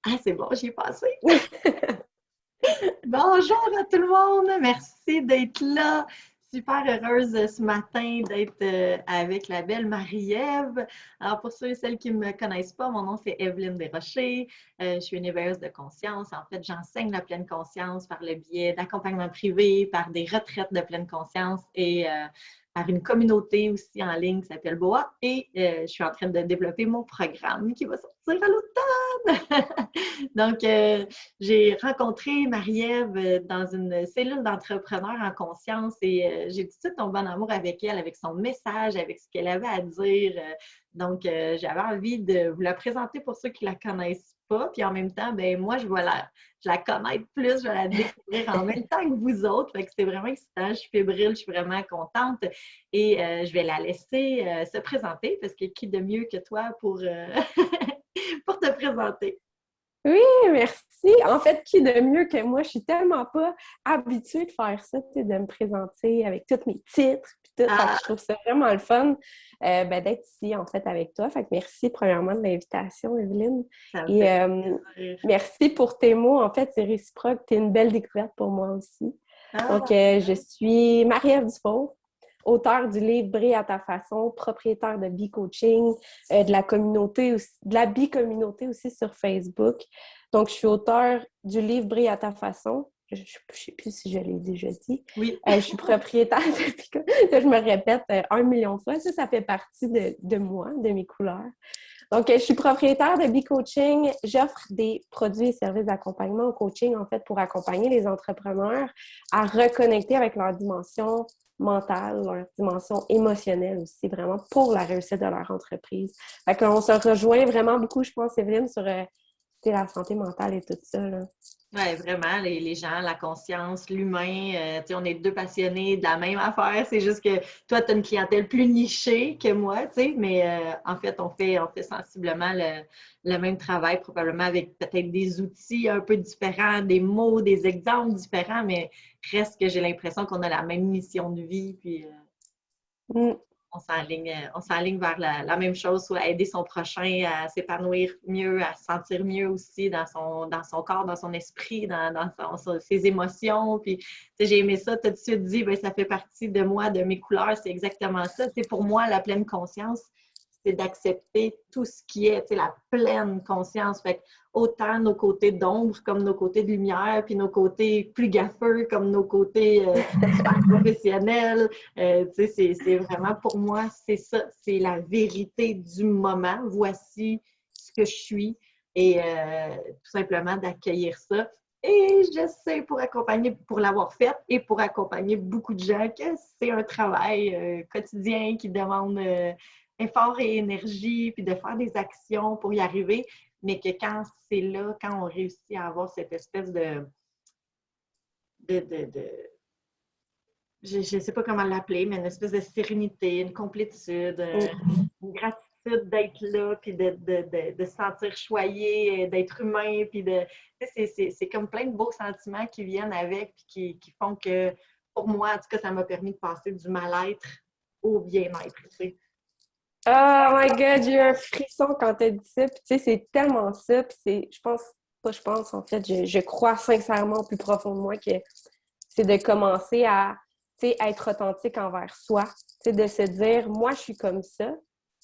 Ah, c'est bon, j'y ai passé. Bonjour à tout le monde, merci d'être là. Super heureuse ce matin d'être avec la belle Marie-Ève. Alors pour ceux et celles qui ne me connaissent pas, mon nom c'est Evelyne Desrochers. Je suis une éveilleuse de conscience. En fait, j'enseigne la pleine conscience par le biais d'accompagnement privé, par des retraites de pleine conscience et par une communauté aussi en ligne qui s'appelle BOA. Et je suis en train de développer mon programme qui va sortir à l'automne. Donc, j'ai rencontré Marie-Ève dans une cellule d'entrepreneurs en conscience et j'ai tout de suite tombé en amour avec elle, avec son message, avec ce qu'elle avait à dire. Donc, j'avais envie de vous la présenter pour ceux qui ne la connaissent pas. Puis en même temps, ben moi, je la connaître plus, je vais la découvrir en même temps que vous autres. Fait que c'est vraiment excitant. Je suis fébrile, je suis vraiment contente. Et je vais la laisser se présenter parce que qui de mieux que toi pour, pour te présenter? Oui, merci. En fait, qui de mieux que moi? Je suis tellement pas habituée de faire ça, tu sais, de me présenter avec tous mes titres puis tout. Fait que Ah, je trouve ça vraiment le fun d'être ici, en fait, avec toi. Fait que merci, premièrement, de l'invitation, Evelyne. ça me Et fait plaisir. merci pour tes mots. En fait, c'est réciproque. Tu es une belle découverte pour moi aussi. Donc, Ah, je suis Marie-Ève Dufault, auteure du livre Brille à ta façon, propriétaire de Be-Coaching, de la communauté aussi, de la Be-communauté aussi sur Facebook. Donc, je suis auteure du livre Brille à ta façon. Je ne sais plus si je l'ai déjà dit. oui. Je suis propriétaire de je me répète 1 million de fois. Ça fait partie de moi, de mes couleurs. Donc, je suis propriétaire de Be-Coaching. J'offre des produits et services d'accompagnement au coaching, en fait, pour accompagner les entrepreneurs à reconnecter avec leur dimension mentale, leur dimension émotionnelle aussi, vraiment pour la réussite de leur entreprise. Fait qu'on se rejoint vraiment beaucoup, je pense, Evelyne, sur la santé mentale et tout ça, là. Oui, vraiment, les gens, la conscience, l'humain, on est deux passionnés de la même affaire. C'est juste que toi, tu as une clientèle plus nichée que moi, mais en fait, on fait sensiblement le même travail, probablement avec peut-être des outils un peu différents, des mots, des exemples différents, mais reste que j'ai l'impression qu'on a la même mission de vie, puis Mm. on s'enligne vers la même chose, soit aider son prochain à s'épanouir mieux, à se sentir mieux aussi dans son corps, dans son esprit, ses émotions. Puis, j'ai aimé ça, tu as tout de suite dit, ben, ça fait partie de moi, de mes couleurs, c'est exactement ça. Pour moi, la pleine conscience, c'est d'accepter tout ce qui est, la pleine conscience. Fait que autant nos côtés d'ombre comme nos côtés de lumière, puis nos côtés plus gaffeux comme nos côtés super professionnels. C'est vraiment pour moi, c'est ça, c'est la vérité du moment. Voici ce que je suis et tout simplement d'accueillir ça. Et je sais pour accompagner, pour l'avoir fait et pour accompagner beaucoup de gens que c'est un travail quotidien qui demande effort et énergie, puis de faire des actions pour y arriver, mais que quand c'est là, quand on réussit à avoir cette espèce de, de, de je ne sais pas comment l'appeler, mais une espèce de sérénité, une complétude, Mm. une gratitude d'être là, puis de se sentir choyé, d'être humain, puis c'est comme plein de beaux sentiments qui viennent avec, puis qui font que, pour moi, en tout cas, ça m'a permis de passer du mal-être au bien-être. Tu sais. Oh my God, j'ai eu un frisson quand t'as dit ça. Puis, tu sais, c'est tellement ça. Puis, je pense, en fait, je crois sincèrement au plus profond de moi que c'est de commencer à, tu sais, être authentique envers soi. Tu sais, de se dire, moi, je suis comme ça.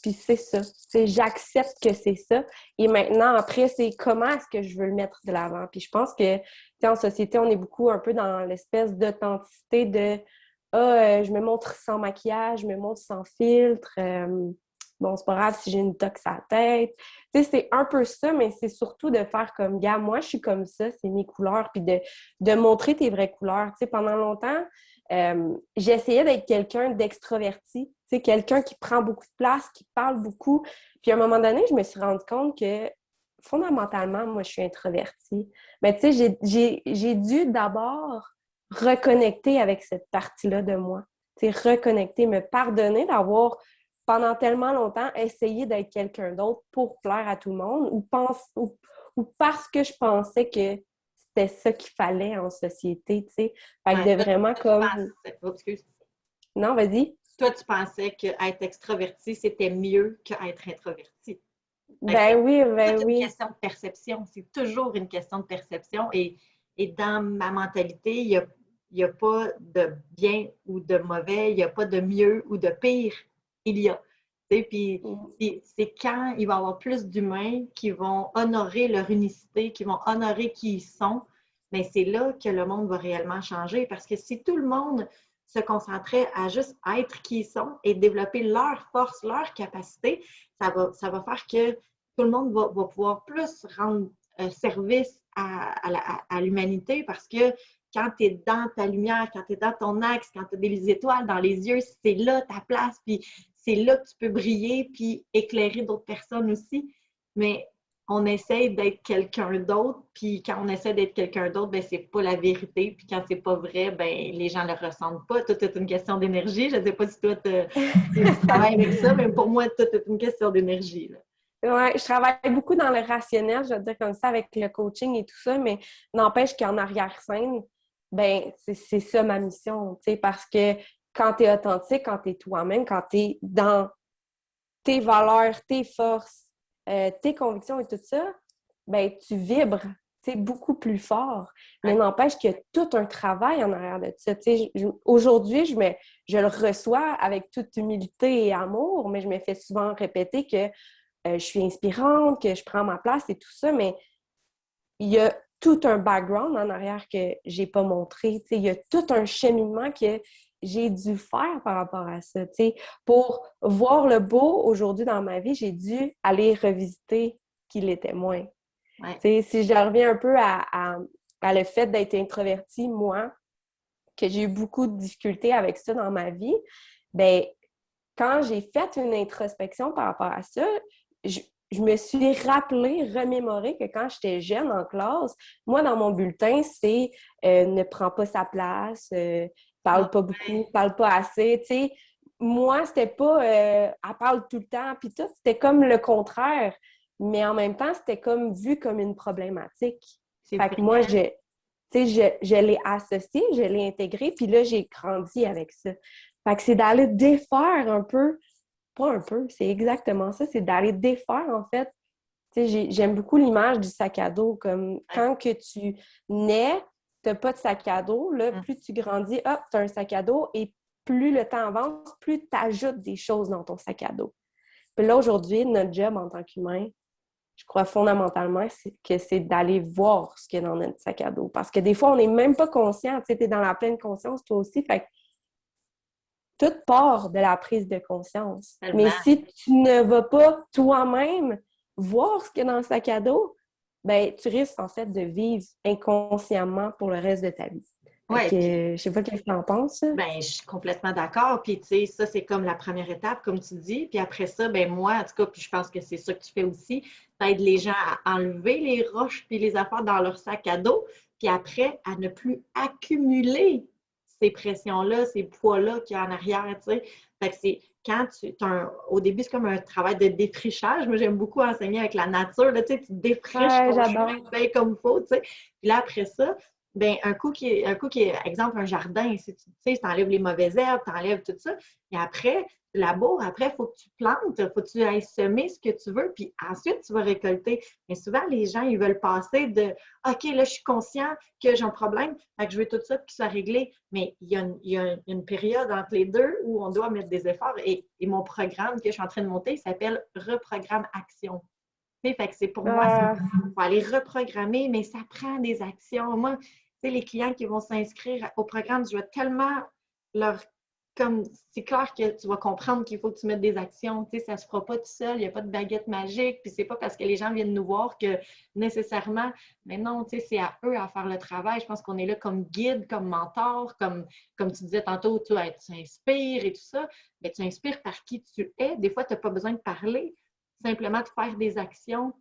Puis, c'est ça. Tu sais, j'accepte que c'est ça. Et maintenant, après, c'est comment est-ce que je veux le mettre de l'avant. Puis, je pense que, tu sais, en société, on est beaucoup un peu dans l'espèce d'authenticité de, je me montre sans maquillage, je me montre sans filtre. Bon, c'est pas grave si j'ai une tox à la tête. Tu sais, c'est un peu ça, mais c'est surtout de faire comme, gars, moi, je suis comme ça, c'est mes couleurs, puis de montrer tes vraies couleurs. Tu sais, pendant longtemps, j'essayais d'être quelqu'un d'extroverti, tu sais, quelqu'un qui prend beaucoup de place, qui parle beaucoup. Puis à un moment donné, je me suis rendu compte que, fondamentalement, moi, je suis introvertie. Mais tu sais, j'ai dû d'abord reconnecter avec cette partie-là de moi. Tu sais, reconnecter, me pardonner d'avoir pendant tellement longtemps essayer d'être quelqu'un d'autre pour plaire à tout le monde ou parce que je pensais que c'était ça qu'il fallait en société, tu sais. Fait que Ouais, de vraiment toi, tu comme... pensais, oh, excuse. Non, vas-y. Toi, tu pensais qu'être extraverti, c'était mieux qu'être introverti. Ben oui, C'est ben toute une oui. question de perception. C'est toujours une question de perception. Et dans ma mentalité, il y a pas de bien ou de mauvais, il n'y a pas de mieux ou de pire. Il y a. Puis c'est quand il va y avoir plus d'humains qui vont honorer leur unicité, qui vont honorer qui ils sont, mais c'est là que le monde va réellement changer. Parce que si tout le monde se concentrait à juste être qui ils sont et développer leur force, leur capacité, ça va faire que tout le monde va pouvoir plus rendre service à l'humanité parce que quand tu es dans ta lumière, quand tu es dans ton axe, quand tu as des étoiles dans les yeux, c'est là ta place, puis c'est là que tu peux briller, puis éclairer d'autres personnes aussi. Mais on essaie d'être quelqu'un d'autre, puis quand on essaie d'être quelqu'un d'autre, ben c'est pas la vérité, puis quand c'est pas vrai, ben les gens le ressentent pas. Tout est une question d'énergie. Je ne sais pas si toi, tu travailles avec ça, mais pour moi, tout est une question d'énergie, là. Ouais, je travaille beaucoup dans le rationnel, je veux dire comme ça, avec le coaching et tout ça, mais n'empêche qu'en arrière-scène, ben c'est ça ma mission, tu sais, parce que quand tu es authentique, quand tu es toi-même, quand tu es dans tes valeurs, tes forces, tes convictions et tout ça, ben tu vibres, tu sais, beaucoup plus fort. Mais Ouais. n'empêche qu'il y a tout un travail en arrière de ça. Tu sais, aujourd'hui, je le reçois avec toute humilité et amour, mais je me fais souvent répéter que je suis inspirante, que je prends ma place et tout ça, mais il y a tout un background en arrière que j'ai pas montré. Il y a tout un cheminement que j'ai dû faire par rapport à ça. Pour voir le beau aujourd'hui dans ma vie, j'ai dû aller revisiter qui l'était moins. Ouais. Si je reviens un peu à le fait d'être introvertie, moi, que j'ai eu beaucoup de difficultés avec ça dans ma vie, ben quand j'ai fait une introspection par rapport à ça, je, je me suis rappelé, remémoré que quand j'étais jeune en classe, moi, dans mon bulletin, c'est ne prend pas sa place, Ah, parle pas beaucoup, parle pas assez. Tu sais, moi, c'était pas elle parle tout le temps, puis tout, c'était comme le contraire. Mais en même temps, c'était comme vu comme une problématique. c'est Fait vrai. que moi, je l'ai associé, je l'ai intégré, puis là, j'ai grandi avec ça. Fait que c'est d'aller défaire un peu, pas un peu, c'est exactement ça, c'est d'aller défaire en fait. Tu sais, j'aime beaucoup l'image du sac à dos, comme Ouais. quand que tu nais, t'as pas de sac à dos, là, Mm. plus tu grandis, hop, t'as un sac à dos, et plus le temps avance, plus tu ajoutes des choses dans ton sac à dos. Puis là, aujourd'hui, notre job en tant qu'humain, je crois fondamentalement que c'est d'aller voir ce qu'il y a dans notre sac à dos. Parce que des fois, on n'est même pas conscient. Tu sais, t'es dans la pleine conscience, toi aussi. Fait que tout part de la prise de conscience. Mais Tellement. si tu ne vas pas toi-même voir ce qu'il y a dans le sac à dos, ben, tu risques en fait de vivre inconsciemment pour le reste de ta vie. Fait Ouais, puis que, je sais pas qu'est-ce que tu en penses. ben, je suis complètement d'accord. Puis, tu sais, ça, c'est comme la première étape, comme tu dis. Puis après ça, ben moi, en tout cas, puis je pense que c'est ça que tu fais aussi, t'aides les gens à enlever les roches puis les affaires dans leur sac à dos, puis après, à ne plus accumuler ces pressions-là, ces poids-là qu'il y a en arrière, tu sais. Fait que c'est quand au début, c'est comme un travail de défrichage. Moi, j'aime beaucoup enseigner avec la nature, là, tu sais, tu défriches Ouais, ton chemin j'adore. bien comme il faut, tu sais. Puis là, après ça, ben, un coup qui est, exemple, un jardin, si tu sais, tu enlèves les mauvaises herbes, tu enlèves tout ça, et après, tu laboures, après, il faut que tu plantes, il faut que tu ailles semer ce que tu veux, puis ensuite, tu vas récolter. Mais souvent, les gens, ils veulent passer de OK, là, je suis conscient que j'ai un problème, fait que je veux tout ça, puis ça réglé. Mais il y a une période entre les deux où on doit mettre des efforts, et mon programme que je suis en train de monter s'appelle Reprogramme Action. Fait que c'est pour moi, il Euh, faut aller reprogrammer, mais ça prend des actions. Moi, tu sais, les clients qui vont s'inscrire au programme, je vais tellement leur. Comme c'est clair que tu vas comprendre qu'il faut que tu mettes des actions. Tu sais, ça ne se fera pas tout seul, il n'y a pas de baguette magique, puis c'est pas parce que les gens viennent nous voir que nécessairement, mais non, tu sais, c'est à eux à faire le travail. Je pense qu'on est là comme guide, comme mentor, comme tu disais tantôt, tu inspires et tout ça, mais tu inspires par qui tu es. Des fois, tu n'as pas besoin de parler, simplement de faire des actions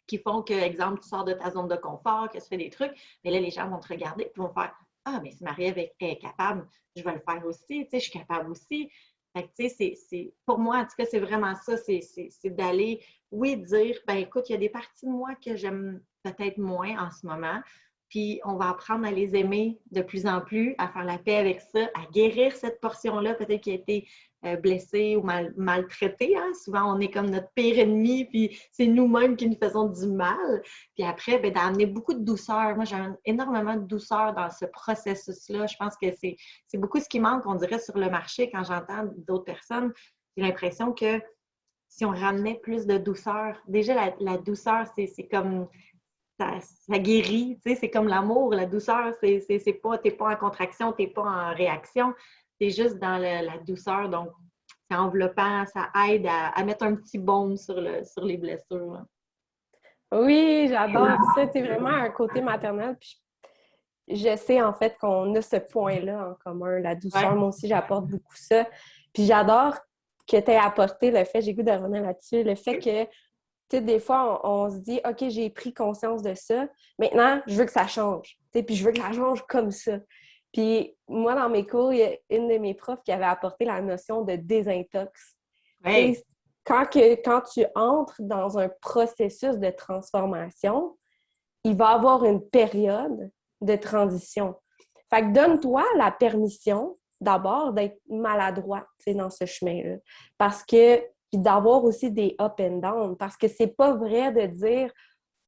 qui font que, exemple, tu sors de ta zone de confort, que tu fais des trucs, mais là, les gens vont te regarder et vont faire Ah, mais si Marie-Ève est capable, je vais le faire aussi, tu sais, je suis capable aussi. Fait que, tu sais, pour moi, en tout cas, c'est vraiment ça, c'est d'aller, oui, dire, ben écoute, il y a des parties de moi que j'aime peut-être moins en ce moment, puis on va apprendre à les aimer de plus en plus, à faire la paix avec ça, à guérir cette portion-là, peut-être qui a été blessés ou maltraités. Hein? Souvent, on est comme notre pire ennemi, puis c'est nous-mêmes qui nous faisons du mal. Puis après, ben, d'amener beaucoup de douceur. Moi, j'ai énormément de douceur dans ce processus-là. Je pense que c'est beaucoup ce qui manque, on dirait, sur le marché quand j'entends d'autres personnes. J'ai l'impression que si on ramenait plus de douceur, déjà la douceur, c'est comme ça guérit, tu sais, c'est comme l'amour, la douceur, c'est pas, t'es pas en contraction, t'es pas en réaction, t'es juste dans la douceur, donc c'est enveloppant, ça aide à mettre un petit baume sur les blessures. Là. Oui, j'adore ça. C'est vraiment un côté maternel. Puis je sais en fait qu'on a ce point-là en commun, la douceur. Ouais. Moi aussi, j'apporte beaucoup ça. Puis j'adore que tu aies apporté le fait, j'ai goût de revenir là-dessus, le fait que, tu sais, des fois, on se dit, OK, j'ai pris conscience de ça. Maintenant, je veux que ça change. Tu sais, puis je veux que ça change comme ça. Puis moi, dans mes cours, il y a une de mes profs qui avait apporté la notion de désintox. Tu Ouais. sais, quand tu entres dans un processus de transformation, il va y avoir une période de transition. Fait que donne-toi la permission d'abord d'être maladroit dans ce chemin-là. Parce que, puis d'avoir aussi des up and down. Parce que c'est pas vrai de dire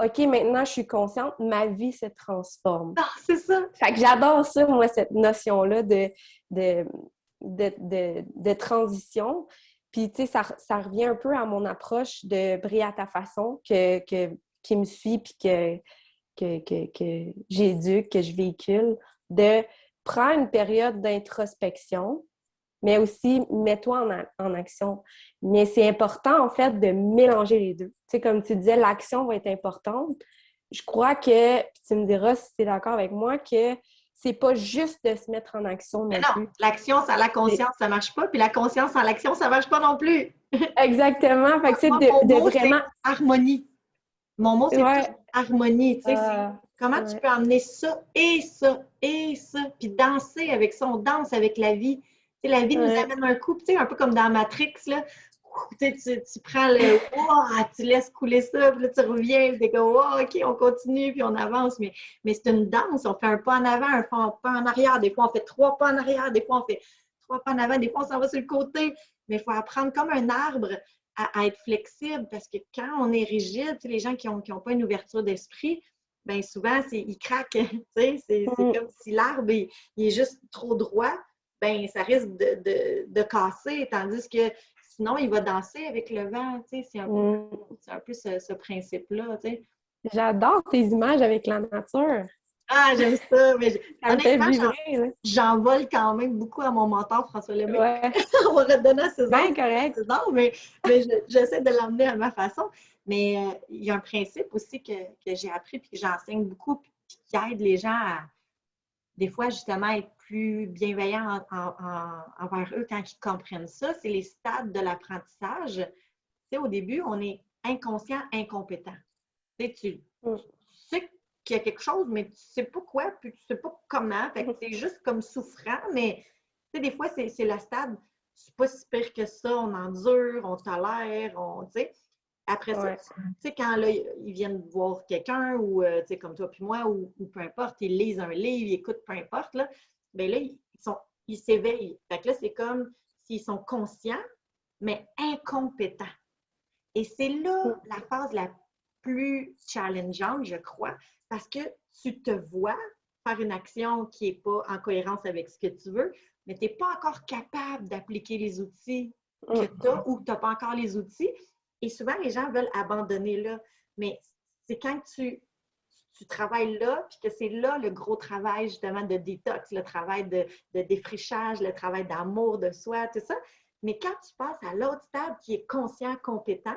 OK, maintenant je suis consciente, ma vie se transforme. Ah, c'est ça! Fait que j'adore ça, moi, cette notion-là de transition. Puis, tu sais, ça revient un peu à mon approche de briller à ta façon qui me suit puis que j'éduque, que je véhicule, de prendre une période d'introspection, mais aussi mets-toi en action. Mais c'est important, en fait, de mélanger les deux. Tu sais, comme tu disais, l'action va être importante. Je crois que, puis tu me diras si tu es d'accord avec moi, que c'est pas juste de se mettre en action Mais non non, plus. l'action sans la conscience, ça marche pas, puis la conscience sans l'action, ça marche pas non plus. Exactement. Fait que, tu sais, Moi, mon de mot, c'est vraiment... harmonie. Mon mot, c'est plus Ouais. harmonie. Tu sais, c'est comment tu Ouais. peux amener ça et ça et ça, puis danser avec ça. On danse avec la vie. Tu sais, la vie nous Ouais. amène un coup, tu sais, un peu comme dans Matrix, là. Tu sais, tu prends le wow, tu laisses couler ça, puis là, tu reviens, puis t'es comme wow, OK, on continue, puis on avance. Mais c'est une danse. On fait un pas en avant, un pas en arrière. Des fois, on fait 3 pas en arrière. Des fois, on fait 3 pas en avant. Des fois, on s'en va sur le côté. Mais il faut apprendre comme un arbre à être flexible parce que quand on est rigide, les gens qui n'ont pas une ouverture d'esprit, bien souvent, ils craquent. C'est Mm. comme si l'arbre il est juste trop droit, ben ça risque de casser, tandis que sinon, il va danser avec le vent. Mm. C'est un peu ce principe-là. J'adore tes images avec la nature. Ah, j'aime ça. Mais Ça me fait honnêtement, vibrer, là. j'en vole quand même beaucoup à mon mentor, François Lemay. Ouais. On va redonner à César, Ben correct. César, mais j'essaie de l'emmener à ma façon. Mais il y a un principe aussi que j'ai appris et que j'enseigne beaucoup, puis qui aide les gens à, des fois, justement, être plus bienveillants envers eux quand ils comprennent ça. C'est les stades de l'apprentissage. Tu sais, au début, on est inconscient, incompétent. Tu Mm. sais qu'il y a quelque chose, mais tu ne sais pas quoi, puis tu ne sais pas comment. Fait que c'est juste comme souffrant, mais tu sais, des fois, c'est la stade. C'est pas si pire que ça, on endure, on tolère, tu sais. Après ça, Ouais. tu sais, quand là, ils viennent voir quelqu'un, ou tu sais, comme toi puis moi, ou peu importe, ils lisent un livre, ils écoutent, peu importe, là, bien là, ils s'éveillent. Fait que là, c'est comme s'ils sont conscients, mais incompétents. Et c'est là Mm. la phase la plus challengeante, je crois, parce que tu te vois faire une action qui n'est pas en cohérence avec ce que tu veux, mais tu n'es pas encore capable d'appliquer les outils que Mm. tu as ou que tu n'as pas encore les outils. Et souvent, les gens veulent abandonner là. Mais c'est quand tu travailles là, puis que c'est là le gros travail justement de détox, le travail de défrichage, le travail d'amour de soi, tout ça. Mais quand tu passes à l'autre stade qui est conscient, compétent,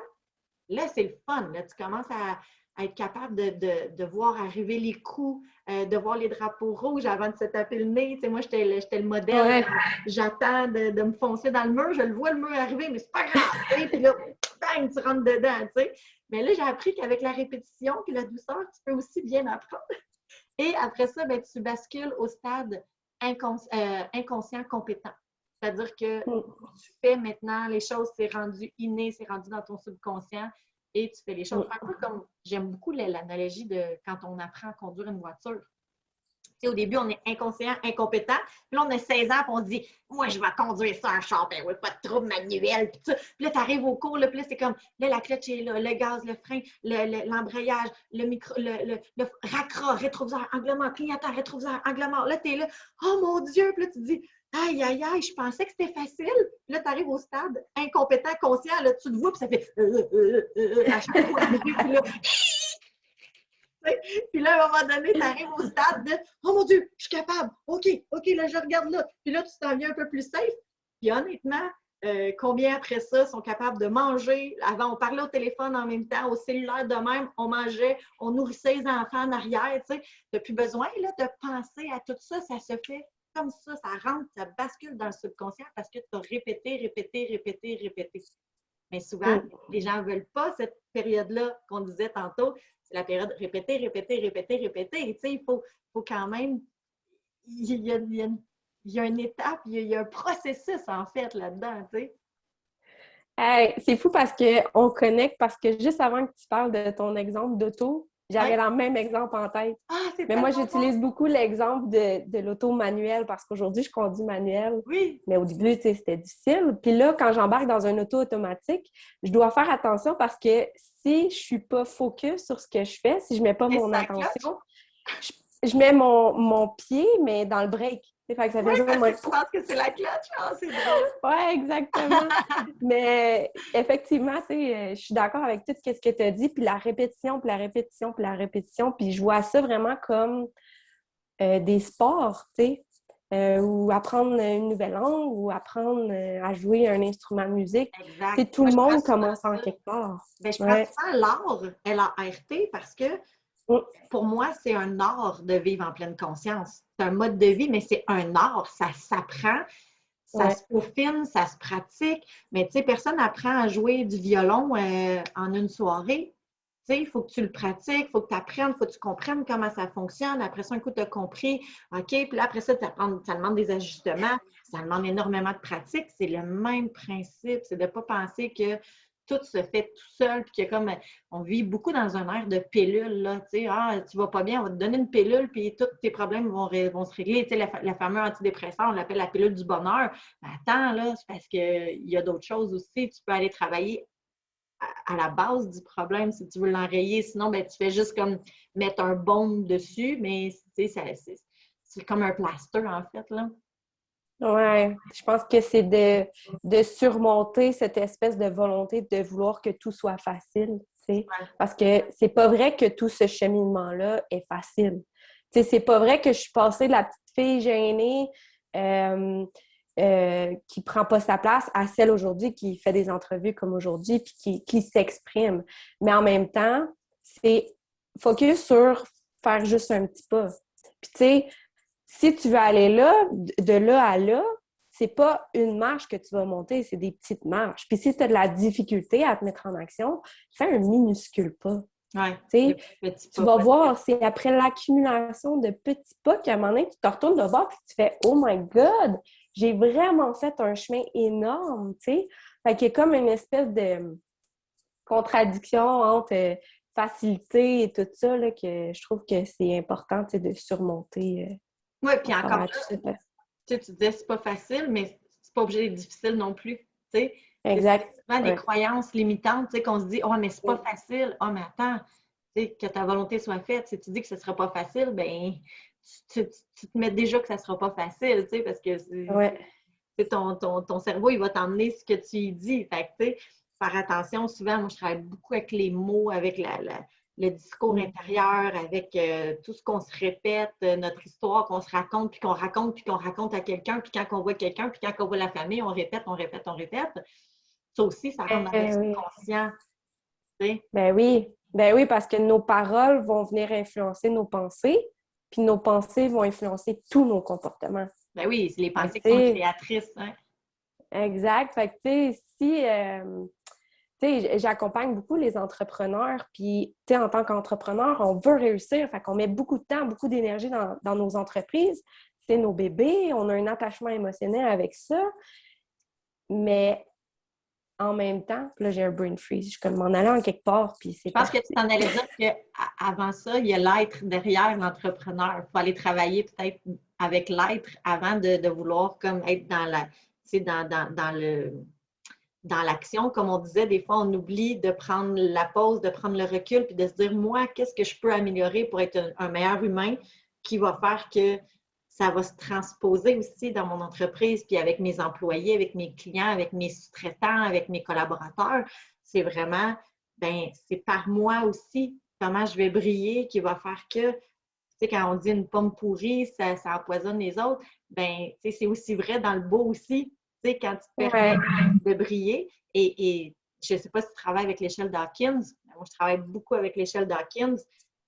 là, c'est le fun. Là. Tu commences à être capable de voir arriver les coups, de voir les drapeaux rouges avant de se taper le nez. Tu sais, moi, j'étais le modèle. Ouais. J'attends de me foncer dans le mur. Je le vois, le mur arriver, mais c'est pas grave. Tu sais. Puis là, bang, tu rentres dedans. Tu sais. Mais là, j'ai appris qu'avec la répétition et la douceur, tu peux aussi bien apprendre. Et après ça, ben, tu bascules au stade inconscient compétent. C'est-à-dire que Mm. tu fais maintenant les choses, c'est rendu inné, c'est rendu dans ton subconscient et tu fais les choses. Mm. Un peu comme, j'aime beaucoup l'analogie de quand on apprend à conduire une voiture. sais, au début, on est inconscient, incompétent. Puis là, on a 16 ans, puis on se dit, moi, je vais conduire ça en char, ben oui, pas de trouble manuel. Puis, ça. Puis là, tu arrives au cours, là, puis là, c'est comme, là, la clutch est là, le gaz, le frein, l'embrayage, le micro, le racra, rétroviseur, angle mort, clignotant, rétroviseur, angle mort. Là, tu es là, oh mon Dieu, puis là, tu te dis, aïe, aïe, aïe, je pensais que c'était facile. Puis là, tu arrives au stade incompétent, conscient, là, tu te vois, puis ça fait à chaque fois. Puis là, puis là, à un moment donné, tu arrives au stade de oh mon Dieu, je suis capable. OK, là, je regarde là. Puis là, tu t'en viens un peu plus safe. Puis honnêtement, combien après ça sont capables de manger? Avant, on parlait au téléphone en même temps, au cellulaire de même, on mangeait, on nourrissait les enfants en arrière. Tu n'as plus besoin là, de penser à tout ça. Ça se fait comme ça rentre, ça bascule dans le subconscient parce que tu as répété. Mais souvent, les gens ne veulent pas cette période-là qu'on disait tantôt. C'est la période répéter. Tu sais, il faut quand même... Il y a une étape, il y a un processus, en fait, là-dedans, tu sais. Hey, c'est fou parce qu'on connecte, parce que juste avant que tu parles de ton exemple d'auto, j'avais le même exemple en tête. Ah, c'est Mais moi, tellement j'utilise bon. beaucoup l'exemple de l'auto manuel parce qu'aujourd'hui, je conduis manuel. Oui. Mais au début, tu sais, c'était difficile. Puis là, quand j'embarque dans un auto automatique, je dois faire attention parce que si je suis pas focus sur ce que je fais, si je mets pas Et mon ça attention, je mets mon pied, mais dans le break. Fait que ça oui, fait juste parce moi. que tu penses que c'est la clutch. Ah, c'est drôle. Ouais, exactement. Mais effectivement, tu sais, je suis d'accord avec tout ce que tu as dit, puis la répétition, puis la répétition, puis la répétition, puis je vois ça vraiment comme des sports, tu sais, ou apprendre une nouvelle langue, ou apprendre à jouer un instrument de musique. Tu Exact. sais, tout Moi, le je prends monde souvent commence en ça. quelque part. Ben, je prends Ouais. souvent l'art, L-A-R-T, parce que Mm. pour moi, c'est un art de vivre en pleine conscience. C'est un mode de vie, mais c'est un art. Ça s'apprend, ça Ouais. se peaufine, ça se pratique. Mais tu sais, personne n'apprend à jouer du violon en une soirée. Tu sais, il faut que tu le pratiques, il faut que tu apprennes, il faut que tu comprennes comment ça fonctionne. Après ça, un coup, tu as compris, OK, puis là, après ça, ça demande des ajustements, ça demande énormément de pratique. C'est le même principe, c'est de ne pas penser que tout se fait tout seul, puis que comme on vit beaucoup dans un air de pilule, là, tu sais, ah, tu vas pas bien, on va te donner une pilule, puis tous tes problèmes vont se régler. Tu sais, la fameuse antidépresseur, on l'appelle la pilule du bonheur. Mais attends, là, c'est parce qu'il y a d'autres choses aussi. Tu peux aller travailler à la base du problème si tu veux l'enrayer. Sinon, ben, tu fais juste comme mettre un baume dessus, mais c'est comme un plaster, en fait, là. Ouais, je pense que c'est de surmonter cette espèce de volonté de vouloir que tout soit facile, tu sais. Ouais. Parce que c'est pas vrai que tout ce cheminement-là est facile. Tu sais, c'est pas vrai que je suis passée de la petite fille gênée qui prend pas sa place à celle aujourd'hui qui fait des entrevues comme aujourd'hui puis qui s'exprime. Mais en même temps, c'est focus sur faire juste un petit pas. Puis tu sais, si tu veux aller là, de là à là, c'est pas une marche que tu vas monter, c'est des petites marches. Puis si tu as de la difficulté à te mettre en action, fais un minuscule pas. Ouais, Tu le petit tu pas vas possible. voir, c'est après l'accumulation de petits pas qu'à un moment donné, tu te retournes de bord et tu fais « Oh my God! J'ai vraiment fait un chemin énorme! » Tu sais? Fait qu'il y a comme une espèce de contradiction entre facilité et tout ça là, que je trouve que c'est important de surmonter Oui, à puis encore travers là, tout ça. tu disais c'est pas facile, mais c'est pas obligé d'être difficile non plus. Tu sais, c'est Exact. souvent des Ouais. croyances limitantes, tu sais, qu'on se dit, oh, mais c'est pas Mm. facile. Oh, mais attends, tu sais, que ta volonté soit faite. Si tu dis que ce sera pas facile, ben tu te mets déjà que ça sera pas facile, tu sais, parce que Ouais. ton cerveau, il va t'emmener ce que tu lui dis. Fait que, tu sais, faire attention, souvent, moi, je travaille beaucoup avec les mots, avec le discours Mm. intérieur, avec tout ce qu'on se répète, notre histoire qu'on se raconte, puis qu'on raconte, puis qu'on raconte à quelqu'un, puis quand on voit quelqu'un, puis quand on voit la famille, on répète, on répète, on répète. Ça aussi, ça rentre dans le Oui. subconscient, tu sais. Ben oui. Ben oui, parce que nos paroles vont venir influencer nos pensées, puis nos pensées vont influencer tous nos comportements. Ben oui, c'est les Fait que, pensées tu qui sont sais, créatrices, hein. exact. Fait que, tu sais, si, tu sais, j'accompagne beaucoup les entrepreneurs, puis, tu sais, en tant qu'entrepreneur, on veut réussir, fait qu'on met beaucoup de temps, beaucoup d'énergie dans nos entreprises. C'est nos bébés, on a un attachement émotionnel avec ça, mais en même temps, puis là, j'ai un brain freeze. Je suis comme m'en aller en quelque part, puis c'est Je pense que parti. tu t'en allais dire qu'avant ça, il y a l'être derrière l'entrepreneur. Il faut aller travailler peut-être avec l'être avant de vouloir comme être dans la, tu sais, dans l'action. Comme on disait, des fois, on oublie de prendre la pause, de prendre le recul, puis de se dire, moi, qu'est-ce que je peux améliorer pour être un meilleur humain qui va faire que ça va se transposer aussi dans mon entreprise, puis avec mes employés, avec mes clients, avec mes sous-traitants, avec mes collaborateurs. C'est vraiment, ben, c'est par moi aussi, comment je vais briller, qui va faire que, tu sais, quand on dit une pomme pourrie, ça empoisonne les autres, ben, tu sais, c'est aussi vrai dans le beau aussi, tu sais, quand tu te permets Ouais. de briller. Et je ne sais pas si tu travailles avec l'échelle Dawkins. Moi, je travaille beaucoup avec l'échelle Dawkins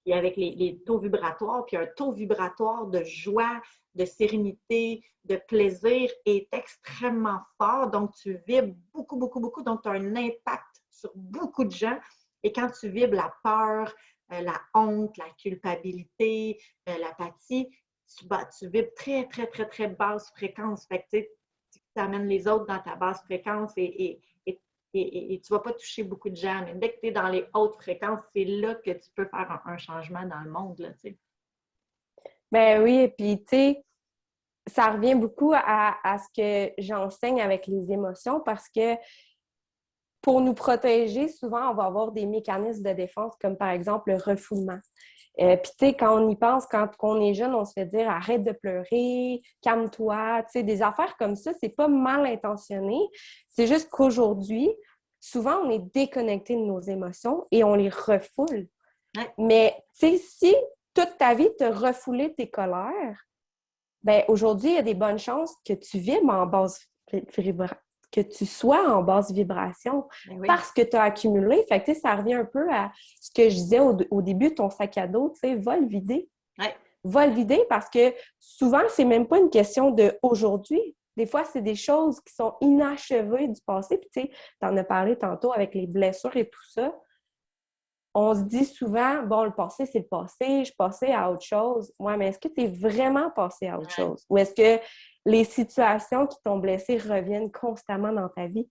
et avec les taux vibratoires. Puis un taux vibratoire de joie, de sérénité, de plaisir est extrêmement fort. Donc, tu vibres beaucoup, beaucoup, beaucoup. Donc, tu as un impact sur beaucoup de gens. Et quand tu vibres la peur, la honte, la culpabilité, l'apathie, tu vibres très, très, très, très basse fréquence. Fait que, tu amènes les autres dans ta basse fréquence et tu ne vas pas toucher beaucoup de gens. Mais dès que tu es dans les hautes fréquences, c'est là que tu peux faire un changement dans le monde. Là, tu sais. Ben oui, et puis tu sais, ça revient beaucoup à ce que j'enseigne avec les émotions parce que pour nous protéger, souvent, on va avoir des mécanismes de défense comme par exemple le refoulement. Puis, tu sais, quand on y pense, quand on est jeune, on se fait dire arrête de pleurer, calme-toi. Tu sais, des affaires comme ça, c'est pas mal intentionné. C'est juste qu'aujourd'hui, souvent, on est déconnecté de nos émotions et on les refoule. Ouais. Mais, tu sais, si toute ta vie, tu as refoulé tes colères, ben aujourd'hui, il y a des bonnes chances que tu vibres en basse que tu sois en basse vibration Ben oui. parce que tu as accumulé. Fait que, tu sais, ça revient un peu à ce que je disais au début de ton sac à dos, tu sais, va le vider. Ouais. Va le vider parce que souvent, c'est même pas une question de aujourd'hui. Des fois, c'est des choses qui sont inachevées du passé. Puis, tu sais, tu en as parlé tantôt avec les blessures et tout ça. On se dit souvent, bon, le passé, c'est le passé, je passais à autre chose. Ouais, mais est-ce que tu es vraiment passé à autre Ouais. chose? Ou est-ce que les situations qui t'ont blessé reviennent constamment dans ta vie?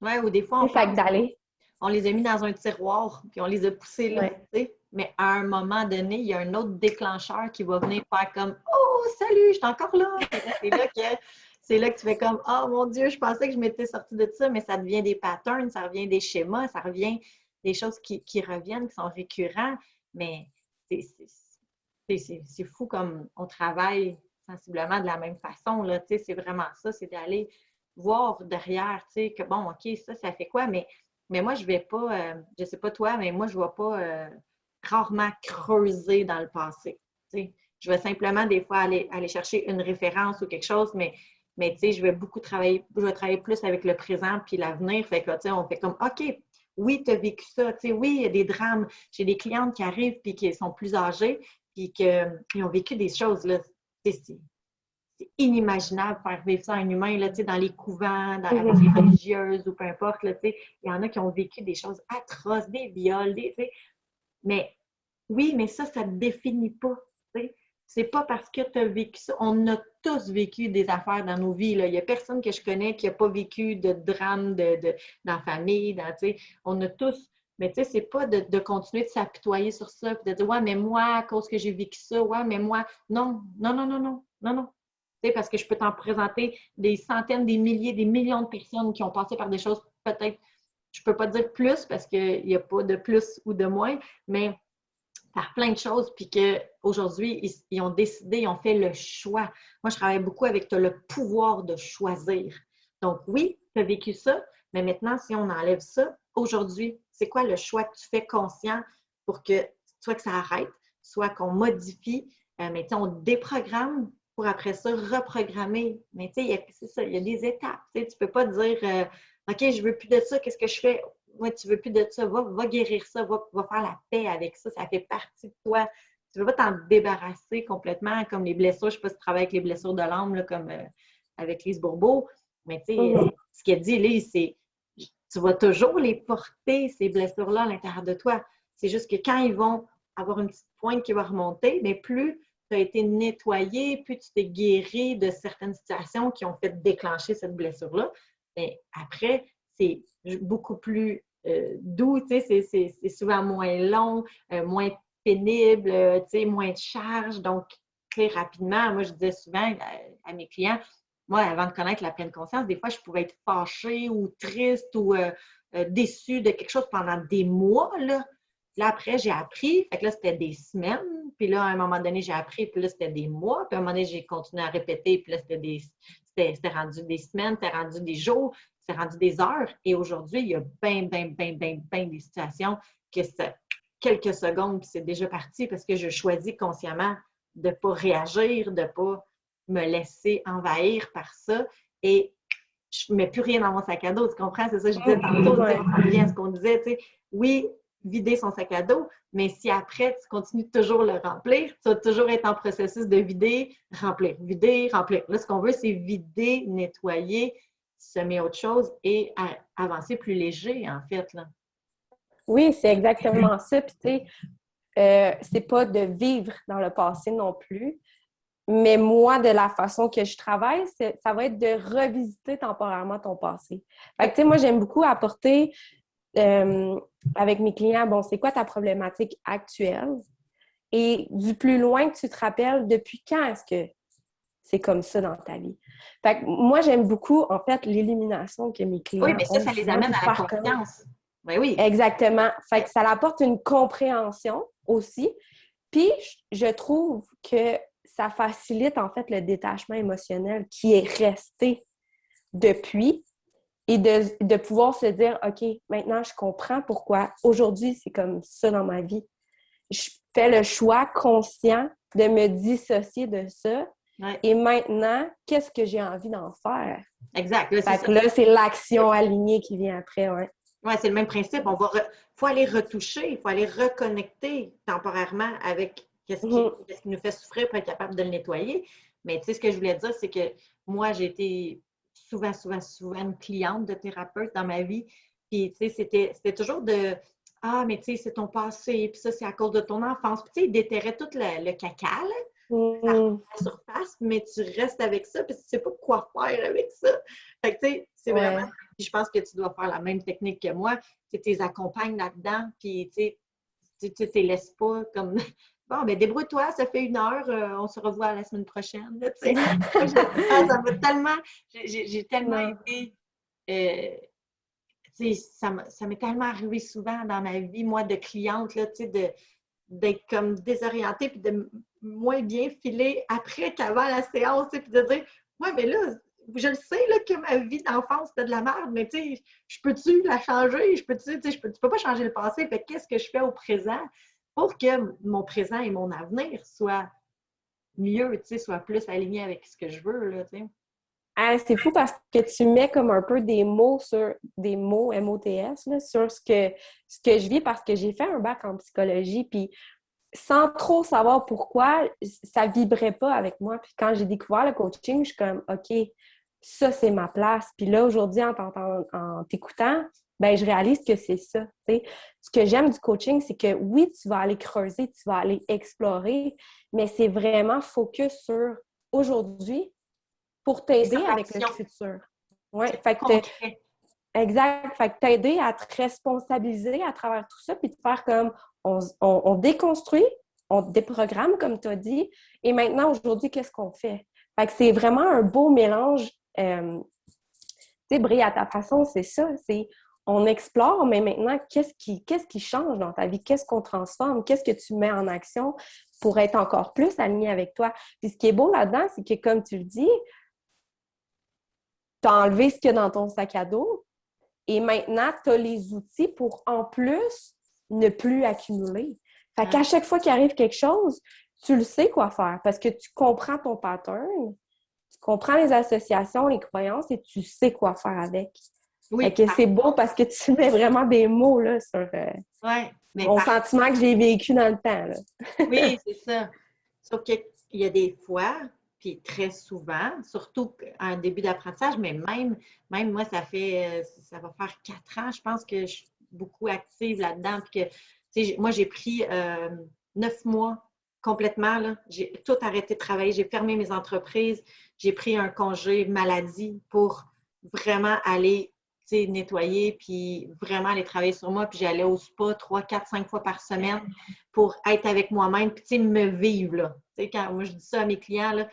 Ouais, ou des fois, on C'est fait que pense d'aller. on les a mis dans un tiroir, puis on les a poussés là, Ouais. tu sais. Mais à un moment donné, il y a un autre déclencheur qui va venir faire comme oh, salut, je suis encore là. Puis là, c'est là que tu fais comme oh mon Dieu, je pensais que je m'étais sortie de ça, mais ça devient des patterns, ça revient des schémas, ça revient des choses qui reviennent, qui sont récurrents. Mais c'est fou comme on travaille sensiblement de la même façon. Là, tu sais, c'est vraiment ça, c'est d'aller voir derrière, tu sais, que bon, OK, ça fait quoi? Mais moi, je vais pas, je sais pas toi, mais moi, je ne vais pas rarement creuser dans le passé. Tu sais. Je vais simplement des fois aller chercher une référence ou quelque chose, mais tu sais, je vais beaucoup travailler, je vais travailler plus avec le présent puis l'avenir. Fait que, tu sais, on fait comme, OK, oui, tu as vécu ça, tu sais, oui, il y a des drames. J'ai des clientes qui arrivent puis qui sont plus âgées puis qui ont vécu des choses, là. C'est inimaginable de faire vivre ça à un humain, là, dans les couvents, avec les religieuses ou peu importe. Là, il y en a qui ont vécu des choses atroces, des viols, mais oui, mais ça ne te définit pas. C'est pas parce que tu as vécu ça. On a tous vécu des affaires dans nos vies. Là. Il n'y a personne que je connais qui n'a pas vécu de drame dans la famille. On a tous. Mais tu sais, c'est pas de continuer de s'apitoyer sur ça et de dire ouais, mais moi, à cause que j'ai vécu ça, ouais, mais moi. Non, non, non, non, non, non, non. Parce que je peux t'en présenter des centaines, des milliers, des millions de personnes qui ont passé par des choses peut-être, je ne peux pas dire plus parce qu'il n'y a pas de plus ou de moins, mais par plein de choses, puis qu'aujourd'hui, ils ont décidé, ils ont fait le choix. Moi, je travaille beaucoup avec le pouvoir de choisir. Donc, oui, tu as vécu ça, mais maintenant, si on enlève ça, aujourd'hui, c'est quoi le choix que tu fais conscient pour que soit que ça arrête, soit qu'on modifie, mais on déprogramme pour après ça reprogrammer. Mais tu sais, c'est ça, il y a des étapes. Tu ne peux pas dire OK, je ne veux plus de ça, qu'est-ce que je fais? Ouais, tu ne veux plus de ça, va guérir ça, va faire la paix avec ça, ça fait partie de toi. Tu ne veux pas t'en débarrasser complètement, comme les blessures, je ne sais pas si tu travailles avec les blessures de l'âme, là, comme avec Lise Bourbeau, mais tu sais, ce qu'elle dit, Lise, c'est tu vas toujours les porter, ces blessures-là, à l'intérieur de toi. C'est juste que quand ils vont avoir une petite pointe qui va remonter, mais plus tu as été nettoyé, plus tu t'es guéri de certaines situations qui ont fait déclencher cette blessure-là, mais après, c'est beaucoup plus doux, tu sais, c'est souvent moins long, moins pénible, tu sais, moins de charge. Donc, très rapidement, moi, je disais souvent à mes clients, moi, avant de connaître la pleine conscience, des fois, je pouvais être fâchée ou triste ou déçue de quelque chose pendant des mois, là. Là, après, j'ai appris. Fait que là, c'était des semaines. Puis là, à un moment donné, j'ai appris. Puis là, c'était des mois. Puis à un moment donné, j'ai continué à répéter. Puis là, c'était rendu des semaines, c'était rendu des jours, c'était rendu des heures. Et aujourd'hui, il y a bien des situations que c'est quelques secondes, puis c'est déjà parti parce que je choisis consciemment de ne pas réagir, de ne pas me laisser envahir par ça. Et je ne mets plus rien dans mon sac à dos, tu comprends? C'est ça que je disais tantôt, Ouais. ça revient à ce qu'on disait, tu sais. Oui, vider son sac à dos, mais si après, tu continues toujours le remplir, tu vas toujours être en processus de vider, remplir, vider, remplir. Là, ce qu'on veut, c'est vider, nettoyer, semer autre chose et avancer plus léger, en fait, là. Oui, c'est exactement ça. Puis, tu sais, c'est pas de vivre dans le passé non plus. Mais moi, de la façon que je travaille, ça va être de revisiter temporairement ton passé. Fait que, tu sais, moi, j'aime beaucoup apporter avec mes clients, bon, c'est quoi ta problématique actuelle? Et du plus loin que tu te rappelles, depuis quand est-ce que c'est comme ça dans ta vie? Fait que moi, j'aime beaucoup, en fait, l'élimination que mes Oui, clients mais ont ça les souvent amène pour à la faire comme. confiance. Oui, oui. Exactement. Fait que ça apporte une compréhension aussi. Puis, je trouve que ça facilite, en fait, le détachement émotionnel qui est resté depuis et de pouvoir se dire, OK, maintenant, je comprends pourquoi aujourd'hui, c'est comme ça dans ma vie. Je fais le choix conscient de me dissocier de ça. Ouais. Et maintenant, qu'est-ce que j'ai envie d'en faire? Exact. Là, Fait que là, c'est l'action alignée qui vient après, ouais. Oui, c'est le même principe. Faut aller retoucher, il faut aller reconnecter temporairement avec Mhm. qu'est-ce qui nous fait souffrir pour être capable de le nettoyer. Mais tu sais, ce que je voulais dire, c'est que moi, j'ai été souvent une cliente de thérapeute dans ma vie. Puis, tu sais, c'était toujours de Ah, mais tu sais, c'est ton passé, puis ça, c'est à cause de ton enfance. Puis, tu sais, ils déterraient tout le caca, là. Ça remonte Mhm. à la surface, mais tu restes avec ça, puis tu ne sais pas quoi faire avec ça. Fait que, tu sais, c'est vraiment. Ouais. Puis je pense que tu dois faire la même technique que moi. Tu les accompagnes là-dedans, puis tu te laisses pas comme. Bon, ben débrouille-toi, ça fait 1 heure, on se revoit la semaine prochaine. Là, tu sais. Moi, ça m'a tellement. J'ai tellement Non. été. Tu sais, ça m'est tellement arrivé souvent dans ma vie, moi, de cliente, là, tu sais, d'être comme désorientée puis de moins bien filer après qu'avant la séance, puis de dire ouais, mais là, je le sais là, que ma vie d'enfance c'était de la merde, mais tu sais, je peux-tu la changer? Tu peux pas changer le passé. Fait qu'est-ce que je fais au présent pour que mon présent et mon avenir soient mieux, tu sais, soient plus alignés avec ce que je veux, là, tu sais. Ah, c'est fou parce que tu mets comme un peu des mots sur des mots MOTS là, sur ce que je vis parce que j'ai fait un bac en psychologie, puis sans trop savoir pourquoi, ça vibrait pas avec moi. Puis quand j'ai découvert le coaching, je suis comme OK, ça c'est ma place. Puis là, aujourd'hui, en t'écoutant, ben je réalise que c'est ça. T'sais. Ce que j'aime du coaching, c'est que oui, tu vas aller creuser, tu vas aller explorer, mais c'est vraiment focus sur aujourd'hui pour Et sur t'aider avec le l'action, futur. Oui, c'est fait que concret. exact. Fait que t'aider à te responsabiliser à travers tout ça, puis de faire comme on déconstruit, on déprogramme, comme tu as dit, et maintenant, aujourd'hui, qu'est-ce qu'on fait? Fait que c'est vraiment un beau mélange. Tu sais, brille à ta façon, c'est ça. C'est on explore, mais maintenant, qu'est-ce qui change dans ta vie? Qu'est-ce qu'on transforme? Qu'est-ce que tu mets en action pour être encore plus aligné avec toi? Puis ce qui est beau là-dedans, c'est que, comme tu le dis, tu as enlevé ce qu'il y a dans ton sac à dos et maintenant, tu as les outils pour, en plus, ne plus accumuler. Fait qu'à chaque fois qu'il arrive quelque chose, tu le sais quoi faire parce que tu comprends ton pattern, tu comprends les associations, les croyances et tu sais quoi faire avec. Fait Oui, que c'est beau parce que tu mets vraiment des mots là, sur ouais, mais mon sentiment que j'ai vécu dans le temps. Là. oui, c'est ça. Sauf qu'il y a des fois, puis très souvent, surtout à un début d'apprentissage, mais même moi, ça va faire 4 ans, je pense que je suis beaucoup active là-dedans. Puis que, tu sais, moi, j'ai pris 9 mois complètement, là. J'ai tout arrêté de travailler, j'ai fermé mes entreprises, j'ai pris un congé maladie pour vraiment aller nettoyer, puis vraiment aller travailler sur moi. Puis j'allais au spa 3, 4, 5 fois par semaine pour être avec moi-même, puis me vivre, là. Quand moi, je dis ça à mes clients, là,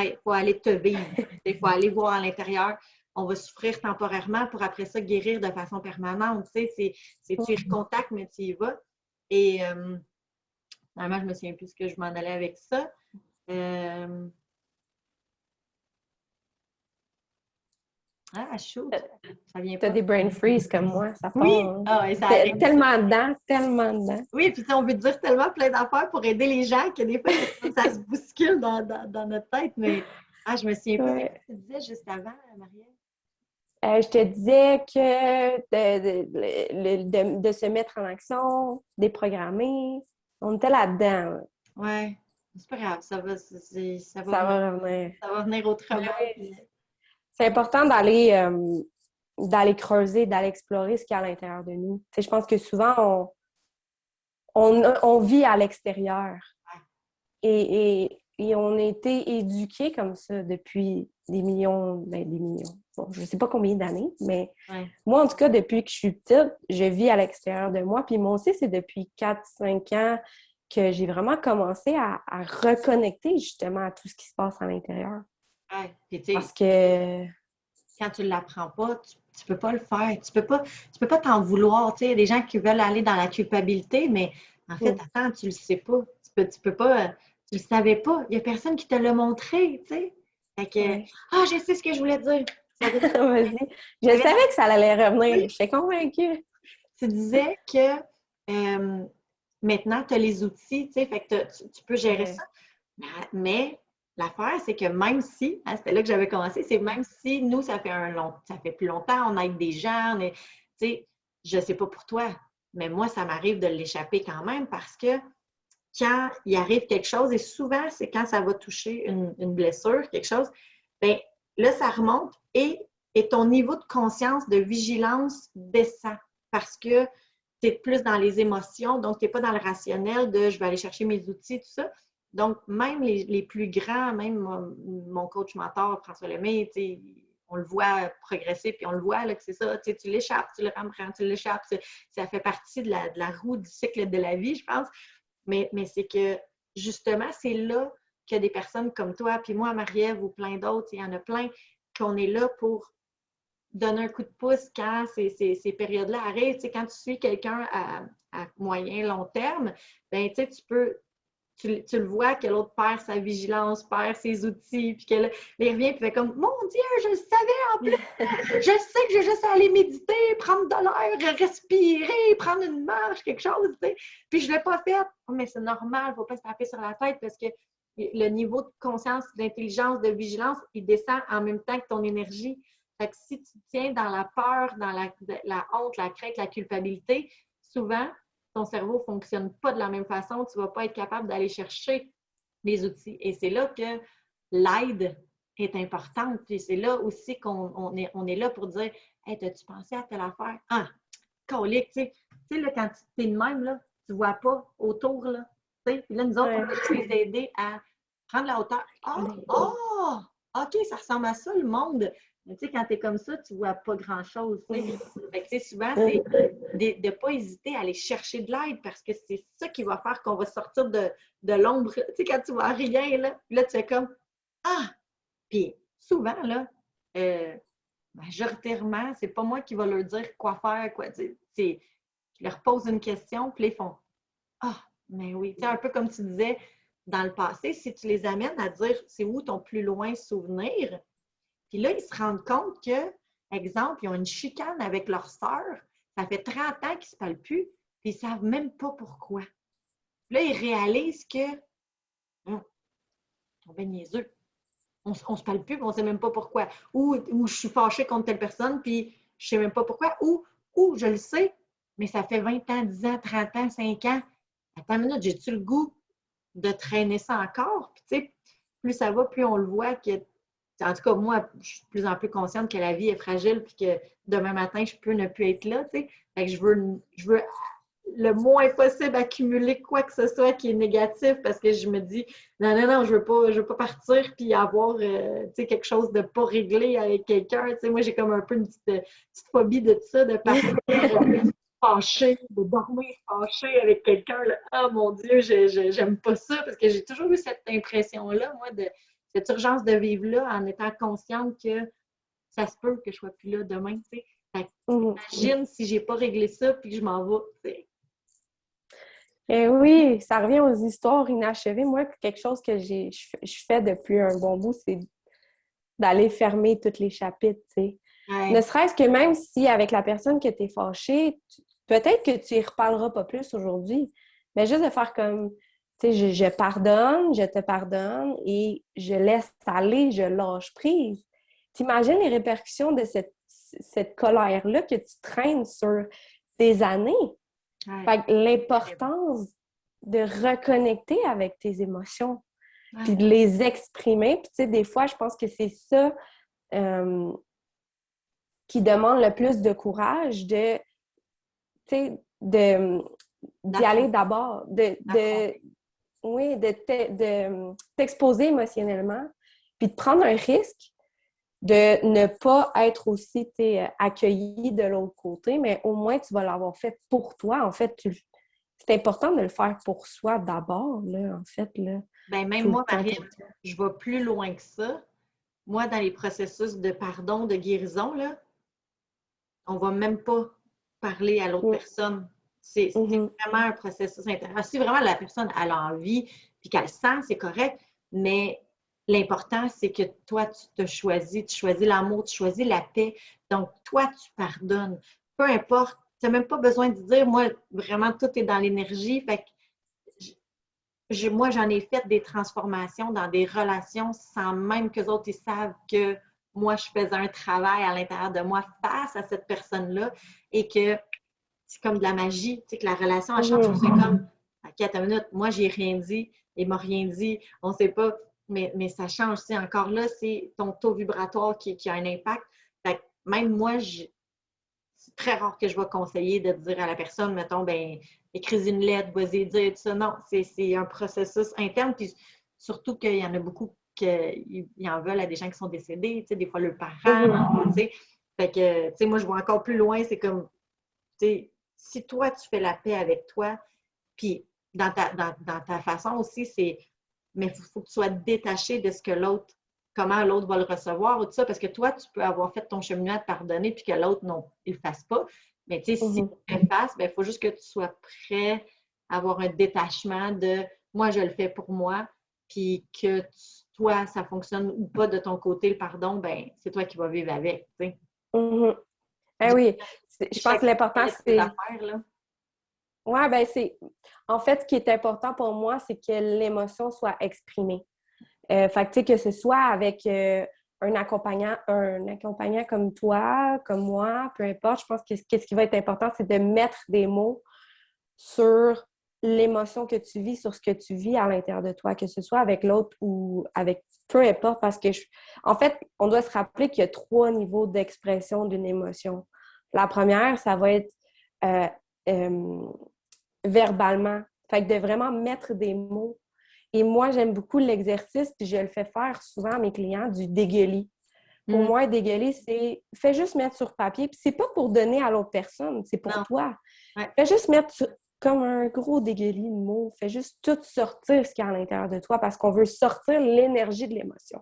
il faut aller te vivre. Il faut aller voir à l'intérieur. On va souffrir temporairement pour après ça guérir de façon permanente. Tu y recontactes, mais tu y vas. Et vraiment, je me souviens plus ce que je m'en allais avec ça. Shoot! Ça vient T'as pas. des brain freeze comme moi, ça Oui! part. Ça arrive. Tellement dedans, tellement dedans. Oui, puis on veut dire tellement plein d'affaires pour aider les gens que des fois, ça se bouscule dans notre tête, mais je me souviens pas. Ouais. Qu'est-ce que tu disais juste avant, Marielle? Je te disais que de se mettre en action, déprogrammer, on était là-dedans. Oui, c'est pas grave, ça va Ça va revenir. Ça va venir autrement. Ouais. C'est important d'aller creuser, d'aller explorer ce qu'il y a à l'intérieur de nous. Je pense que souvent, on vit à l'extérieur. Et on a été éduqués comme ça depuis des millions. Bon, je ne sais pas combien d'années, mais moi, en tout cas, depuis que je suis petite, je vis à l'extérieur de moi. Puis moi aussi, c'est depuis 4-5 ans que j'ai vraiment commencé à reconnecter justement à tout ce qui se passe à l'intérieur. Parce que quand tu ne l'apprends pas, tu ne peux pas le faire. Tu peux pas t'en vouloir. Il y a des gens qui veulent aller dans la culpabilité, mais en fait, attends, tu ne le sais pas. Tu peux pas, tu le savais pas. Il n'y a personne qui te l'a montré, tu sais. Fait que, je sais ce que je voulais dire. Vas-y. Je savais que ça allait revenir. J'étais convaincue. Tu disais que maintenant, tu as les outils, tu sais, fait que tu peux gérer ça. Mais l'affaire, c'est que même si, c'était là que j'avais commencé, c'est même si nous, ça fait plus longtemps, on aide des gens, tu sais, je sais pas pour toi, mais moi, ça m'arrive de l'échapper quand même parce que quand il arrive quelque chose, et souvent, c'est quand ça va toucher une blessure, quelque chose, bien là, ça remonte et ton niveau de conscience, de vigilance descend parce que tu es plus dans les émotions, donc tu n'es pas dans le rationnel de je vais aller chercher mes outils, tout ça. Donc, même les plus grands, même mon coach mentor, François Lemay, on le voit progresser, puis on le voit là, que c'est ça, tu l'échappes, tu le reprends, tu l'échappes. Ça fait partie de la roue du cycle de la vie, je pense. Mais c'est que, justement, c'est là que des personnes comme toi, puis moi, Marie-Ève, ou plein d'autres, il y en a plein, qu'on est là pour donner un coup de pouce quand ces périodes-là arrivent. Tu sais, quand tu suis quelqu'un à moyen, long terme, ben tu sais, tu le vois que l'autre perd sa vigilance, perd ses outils, puis qu'il revient, puis fait comme « Mon Dieu, je le savais en plus! Je sais que j'ai juste à aller méditer, prendre de l'air, respirer, prendre une marche, quelque chose, tu sais. Puis je ne l'ai pas fait. Oh, mais c'est normal, il ne faut pas se taper sur la tête parce que le niveau de conscience, d'intelligence, de vigilance, il descend en même temps que ton énergie. Fait que si tu tiens dans la peur, dans la honte, la crainte, la culpabilité, souvent, ton cerveau ne fonctionne pas de la même façon. Tu ne vas pas être capable d'aller chercher les outils. Et c'est là que l'aide est importante. Puis c'est là aussi qu'on est là pour dire « Hey, t'as-tu pensé à telle affaire? » Colique, tu sais, là, quand tu es de même, là, tu ne vois pas autour, là. Puis là, nous autres, on va juste les aider à prendre la hauteur. OK, ça ressemble à ça, le monde. Mais tu sais, quand tu es comme ça, tu ne vois pas grand-chose. Fait que, souvent, c'est de ne pas hésiter à aller chercher de l'aide parce que c'est ça qui va faire qu'on va sortir de l'ombre. Tu sais, quand tu vois rien, là, tu fais comme Puis souvent, là, majoritairement, c'est pas moi qui va leur dire quoi faire, quoi. Je leur pose une question, puis ils font mais oui. Tu sais, un peu comme tu disais dans le passé, si tu les amènes à dire c'est où ton plus loin souvenir, puis là, ils se rendent compte que, exemple, ils ont une chicane avec leur sœur, ça fait 30 ans qu'ils ne se parlent plus, puis ils ne savent même pas pourquoi. Puis là, ils réalisent que on est niaiseux. On ne se parle plus, puis on ne sait même pas pourquoi. Ou je suis fâchée contre telle personne, puis je ne sais même pas pourquoi. Ou je le sais, mais ça fait 20 ans, 10 ans, 30 ans, 5 ans. Attends une minute, j'ai-tu le goût de traîner ça encore? Puis tu sais, plus ça va, plus on le voit que, en tout cas, moi, je suis de plus en plus consciente que la vie est fragile puis que demain matin, je peux ne plus être là, tu sais. Fait que je veux le moins possible accumuler quoi que ce soit qui est négatif parce que je me dis non, je veux pas partir puis avoir quelque chose de pas réglé avec quelqu'un. Tu sais, moi, j'ai comme un peu une petite phobie de ça, de partir fâchée, de dormir fâchée avec quelqu'un. Là. Ah mon Dieu, j'aime pas ça parce que j'ai toujours eu cette impression-là, moi, de cette urgence de vivre là en étant consciente que ça se peut que je sois plus là demain. Tu sais. Fait que, imagine si j'ai pas réglé ça puis que je m'en vais. Tu sais. Et oui, ça revient aux histoires inachevées. Moi, quelque chose que je fais depuis un bon bout, c'est d'aller fermer tous les chapitres, tu sais. Ouais. Ne serait-ce que même si avec la personne que tu es fâchée, peut-être que tu y reparleras pas plus aujourd'hui, mais juste de faire comme, tu sais, je pardonne, je te pardonne et je laisse aller, je lâche prise. T'imagines les répercussions de cette colère-là que tu traînes sur des années? Ouais. Fait que l'importance de reconnecter avec tes émotions, puis de les exprimer. Puis tu sais, des fois, je pense que c'est ça qui demande le plus de courage d'y aller d'abord, oui, de t'exposer émotionnellement, puis de prendre un risque de ne pas être aussi accueilli de l'autre côté, mais au moins tu vas l'avoir fait pour toi. En fait, c'est important de le faire pour soi d'abord, là, en fait. Là, ben, même moi, Marie, je vais plus loin que ça. Moi, dans les processus de pardon, de guérison, là, on va même pas parler à l'autre personne. C'est vraiment un processus intérieur. Si vraiment la personne a envie puis qu'elle sent, c'est correct, mais l'important, c'est que toi, tu choisis l'amour, tu choisis la paix. Donc, toi, tu pardonnes. Peu importe, tu n'as même pas besoin de dire, moi, vraiment, tout est dans l'énergie. Fait que moi, j'en ai fait des transformations dans des relations sans même que les autres ils savent que moi, je faisais un travail à l'intérieur de moi face à cette personne-là et que c'est comme de la magie, tu sais, que la relation, elle change. C'est comme, OK, attends une minute, moi, j'ai rien dit, il m'a rien dit, on ne sait pas, mais ça change. Tu sais, encore là, c'est ton taux vibratoire qui a un impact. Fait que même moi, c'est très rare que je vais conseiller de dire à la personne, mettons, ben écris une lettre, vas-y dire tout ça. Non, c'est un processus interne. Puis surtout qu'il y en a beaucoup qui en veulent à des gens qui sont décédés, tu sais, des fois leurs parents, tu sais. Fait que, tu sais, moi, je vois encore plus loin, c'est comme, tu sais, si toi, tu fais la paix avec toi, puis dans ta façon aussi, c'est, mais il faut que tu sois détaché de ce que l'autre, comment l'autre va le recevoir ou tout ça, parce que toi, tu peux avoir fait ton cheminement de pardonner, puis que l'autre, non, il ne le fasse pas. Mais tu sais, si tu le fasses, il faut juste que tu sois prêt à avoir un détachement de moi, je le fais pour moi, puis que toi, ça fonctionne ou pas de ton côté, le pardon, ben c'est toi qui vas vivre avec. Tu sais. Ben oui, je pense que l'important, c'est... Oui, ben c'est... En fait, ce qui est important pour moi, c'est que l'émotion soit exprimée. Fait que, tu sais, que ce soit avec un accompagnant comme toi, comme moi, peu importe, je pense que ce qui va être important, c'est de mettre des mots sur l'émotion que tu vis, sur ce que tu vis à l'intérieur de toi, que ce soit avec l'autre ou avec peu importe, parce que, en fait, on doit se rappeler qu'il y a 3 niveaux d'expression d'une émotion. La première, ça va être verbalement. Fait que de vraiment mettre des mots. Et moi, j'aime beaucoup l'exercice, puis je le fais faire souvent à mes clients, du dégueulis. Pour moi, dégueulis, c'est fais juste mettre sur papier, puis c'est pas pour donner à l'autre personne, c'est pour toi. Ouais. Fais juste mettre comme un gros dégueulis de mots. Fais juste tout sortir ce qu'il y a à l'intérieur de toi parce qu'on veut sortir l'énergie de l'émotion.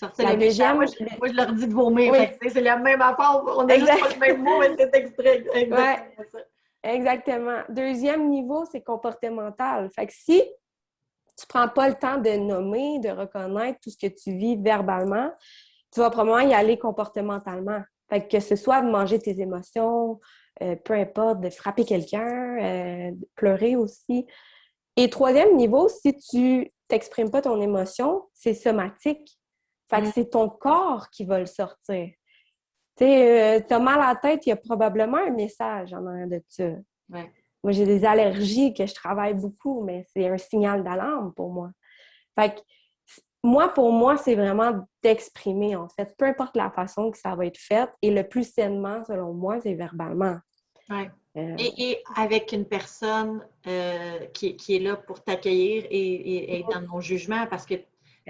Sortir la deuxième... Moi, je leur dis de vomir. Oui. C'est la même affaire. On a juste pas le même mot, mais c'est extrait. Exactement ça. Exactement. Deuxième niveau, c'est comportemental. Fait que si tu prends pas le temps de nommer, de reconnaître tout ce que tu vis verbalement, tu vas probablement y aller comportementalement. Fait que ce soit de manger tes émotions, peu importe, de frapper quelqu'un, de pleurer aussi. Et troisième niveau, si tu t'exprimes pas ton émotion, c'est somatique. Fait que c'est ton corps qui va le sortir. Tu sais, t'as mal à la tête, il y a probablement un message en arrière de ça. Ouais. Moi, j'ai des allergies que je travaille beaucoup, mais c'est un signal d'alarme pour moi. Fait que pour moi, c'est vraiment d'exprimer, en fait, peu importe la façon que ça va être fait. Et le plus sainement, selon moi, c'est verbalement. Ouais. Et avec une personne qui est là pour t'accueillir et être dans mon jugement, parce que tu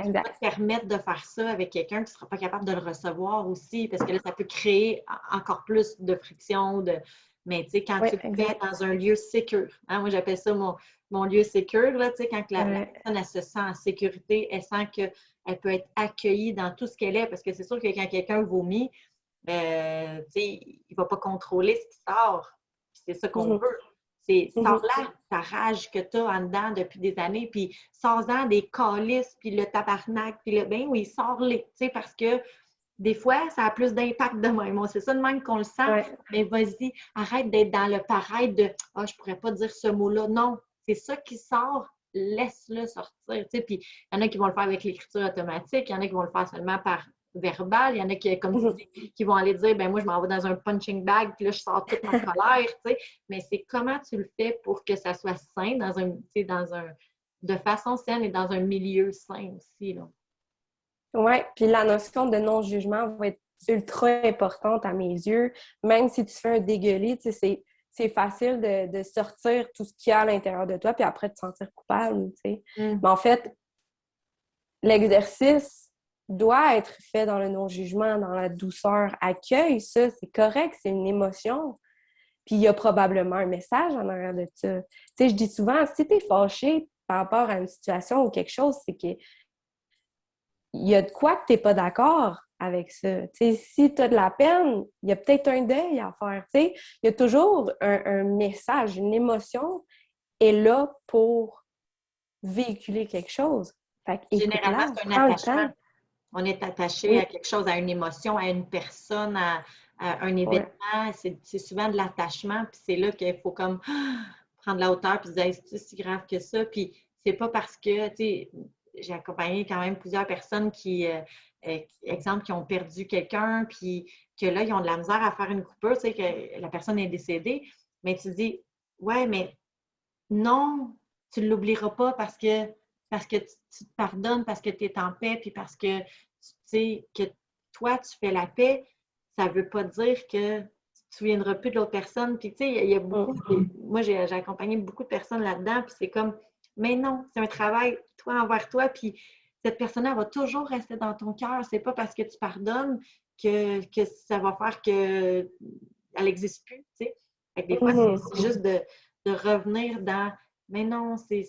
ne peux pas Exact. te permettre de faire ça avec quelqu'un qui ne sera pas capable de le recevoir aussi, parce que là, ça peut créer encore plus de friction. Mais tu sais, quand Oui, tu le fais exact. dans un lieu sécure, hein, moi j'appelle ça mon lieu sécure, là, tu sais, quand la Ouais. personne elle se sent en sécurité, elle sent qu'elle peut être accueillie dans tout ce qu'elle est, parce que c'est sûr que quand quelqu'un vomit, tu sais, il ne va pas contrôler ce qui sort. C'est ça qu'on Mhm. veut. C'est Mhm. sors-là ta rage que tu as en dedans depuis des années, puis sors-en des calices, puis le tabarnak, puis le ben oui, sors-les, tu sais, parce que des fois, ça a plus d'impact de même. C'est ça de même qu'on le sent. Ouais. Mais vas-y, arrête d'être dans le pareil de ah, je pourrais pas dire ce mot-là. Non, c'est ça qui sort, laisse-le sortir. Tu sais. Puis il y en a qui vont le faire avec l'écriture automatique, il y en a qui vont le faire seulement par verbal, il y en a qui, comme tu Mhm. dis, qui vont aller dire ben moi, je m'en vais dans un punching bag, puis là, je sors toute ma colère. Tu sais. Mais c'est comment tu le fais pour que ça soit sain de façon saine et dans un milieu sain aussi. Là. Ouais, puis la notion de non-jugement va être ultra importante à mes yeux. Même si tu fais un dégueulis, tu sais, c'est facile de sortir tout ce qu'il y a à l'intérieur de toi, puis après de te sentir coupable, tu sais. Mm. Mais en fait, l'exercice doit être fait dans le non-jugement, dans la douceur. Accueille ça, c'est correct, c'est une émotion. Puis il y a probablement un message en arrière de ça. Tu sais, je dis souvent, si tu es fâché par rapport à une situation ou quelque chose, c'est que il y a de quoi que tu n'es pas d'accord avec ça. T'sais, si tu as de la peine, il y a peut-être un deuil à faire. T'sais. Il y a toujours un message, une émotion est là pour véhiculer quelque chose. Fait Généralement, écoute-la, c'est un prends le attachement. temps. On est attaché à Oui, quelque chose, à une émotion, à une personne, à un ouais. événement. C'est souvent de l'attachement, puis c'est là qu'il faut comme prendre la hauteur puis se dire, est-ce si grave que ça? Puis c'est pas parce que, tu sais, j'ai accompagné quand même plusieurs personnes exemple, qui ont perdu quelqu'un, puis que là, ils ont de la misère à faire une coupure, tu sais, que la personne est décédée. Mais tu dis, ouais, mais non, tu ne l'oublieras pas parce que tu te pardonnes, parce que tu es en paix, puis parce que tu sais que toi, tu fais la paix, ça ne veut pas dire que tu ne te souviendras plus de l'autre personne. Puis tu sais, il y a beaucoup, Mm. moi j'ai accompagné beaucoup de personnes là-dedans, puis c'est comme, mais non, c'est un travail, toi envers toi, puis cette personne-là va toujours rester dans ton cœur. C'est pas parce que tu pardonnes que ça va faire qu'elle n'existe plus, tu sais. Fait que des fois, Mhm. c'est juste de revenir dans mais non, c'est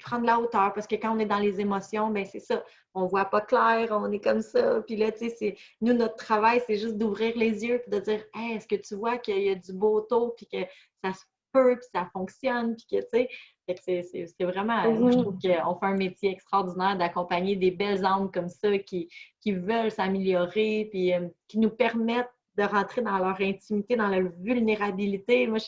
prendre la hauteur parce que quand on est dans les émotions, ben c'est ça. On voit pas clair, on est comme ça. Puis là, tu sais, nous, notre travail, c'est juste d'ouvrir les yeux et de dire hey, est-ce que tu vois qu'il y a du beau taux puis que ça se peut puis ça fonctionne puis que, tu sais, c'est vraiment, moi, je trouve Mhm. qu'on fait un métier extraordinaire d'accompagner des belles âmes comme ça qui veulent s'améliorer puis qui nous permettent de rentrer dans leur intimité, dans leur vulnérabilité. Moi,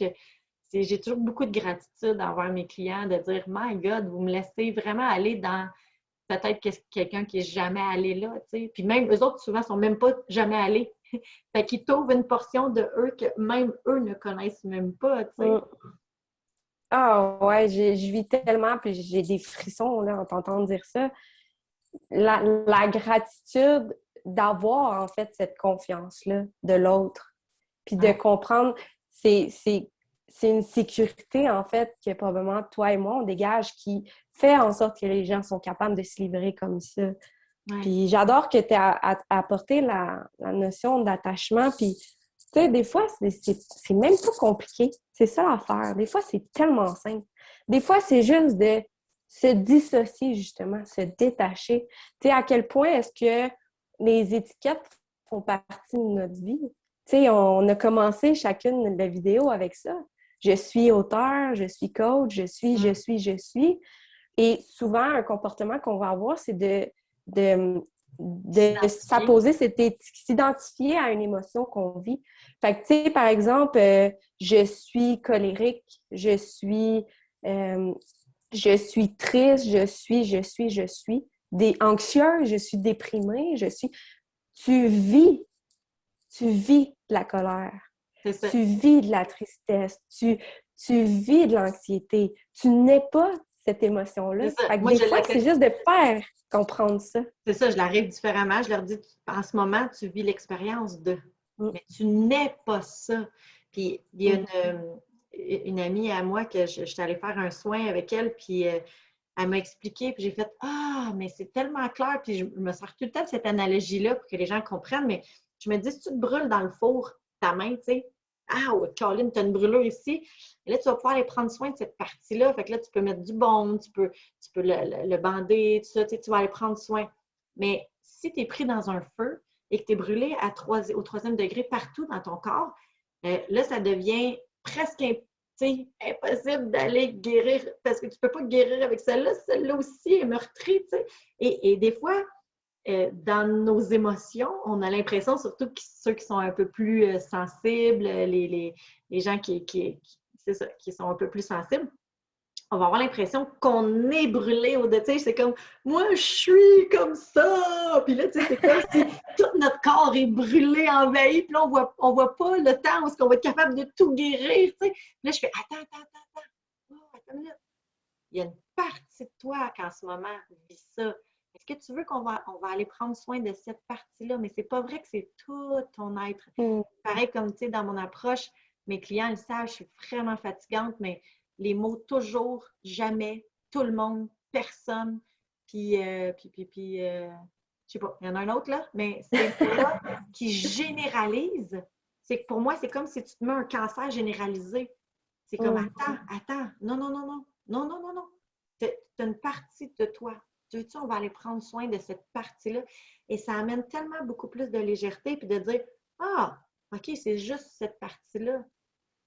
j'ai toujours beaucoup de gratitude envers mes clients de dire My God, vous me laissez vraiment aller dans peut-être quelqu'un qui n'est jamais allé là. Tu sais. Puis même eux autres, souvent, ne sont même pas jamais allés. Fait qu'ils trouvent une portion de eux que même eux ne connaissent même pas. Tu sais. Mm. Ah ouais, je vis tellement, puis j'ai des frissons là, en t'entendant dire ça. La gratitude d'avoir en fait cette confiance-là de l'autre, puis de Ouais. comprendre, c'est, c'est, c'est une sécurité en fait que probablement toi et moi on dégage qui fait en sorte que les gens sont capables de se livrer comme ça. Ouais. Puis j'adore que tu as apporté la notion d'attachement, puis tu sais, des fois, c'est même pas compliqué. C'est ça l'affaire. Des fois, c'est tellement simple. Des fois, c'est juste de se dissocier, justement, se détacher. Tu sais, à quel point est-ce que les étiquettes font partie de notre vie? Tu sais, on a commencé chacune la vidéo avec ça. Je suis auteur, je suis coach, Mm. je suis. Et souvent, un comportement qu'on va avoir, c'est de, de S'identifier. s'apposer, s'identifier à une émotion qu'on vit. Fait que, tu sais, par exemple, je suis colérique, euh, je suis triste, je suis anxieuse, je suis déprimée, Tu vis, tu vis de la colère, C'est ça. tu vis de la tristesse, tu vis de l'anxiété. Tu n'es pas cette C'est émotion-là. ça. Fait que Moi, des je fois, c'est l'appelle. juste de faire comprendre ça. C'est ça, je l'arrive différemment. Je leur dis, en ce moment, tu vis l'expérience de. Mm. Mais tu n'es pas ça. Puis il y a une amie à moi que je suis allée faire un soin avec elle, puis elle m'a expliqué, puis j'ai fait Ah, mais c'est tellement clair, puis je me sers tout le temps de cette analogie-là pour que les gens comprennent, mais je me dis, si tu te brûles dans le four, ta main, tu sais, ah, ouais, Colin, tu as une brûlure ici, et là, tu vas pouvoir aller prendre soin de cette partie-là. Fait que là, tu peux mettre du baume, tu peux le bander, tout ça, tu sais, tu vas aller prendre soin. Mais si tu es pris dans un feu et que tu es brûlé au troisième degré partout dans ton corps, là, ça devient presque impossible d'aller guérir parce que tu ne peux pas guérir avec celle-là. Celle-là aussi est meurtrie. Tu sais. Et des fois, dans nos émotions, on a l'impression, surtout ceux qui sont un peu plus sensibles, les gens c'est ça, qui sont un peu plus sensibles, on va avoir l'impression qu'on est brûlé au dessus. C'est comme, moi, je suis comme ça. Puis là, tu sais, c'est comme si tout notre corps est brûlé, envahi. Puis là, on voit pas le temps où est-ce qu'on va être capable de tout guérir, tu sais. Puis là, je fais, attends. Oh, attends une minute. Il y a une partie de toi qui, en ce moment, vit ça. Est-ce que tu veux on va aller prendre soin de cette partie-là? Mais c'est pas vrai que c'est tout ton être. Pareil comme, tu sais, dans mon approche, mes clients, ils savent, je suis vraiment fatigante, mais les mots toujours, jamais, tout le monde, personne, puis je sais pas, il y en a un autre là, mais ces mots-là qui généralisent, c'est que pour moi, c'est comme si tu te mets un cancer généralisé. C'est comme, attends, non. Tu as une partie de toi. Tu veux-tu, on va aller prendre soin de cette partie-là. Et ça amène tellement beaucoup plus de légèreté, puis de dire, ah, OK, c'est juste cette partie-là.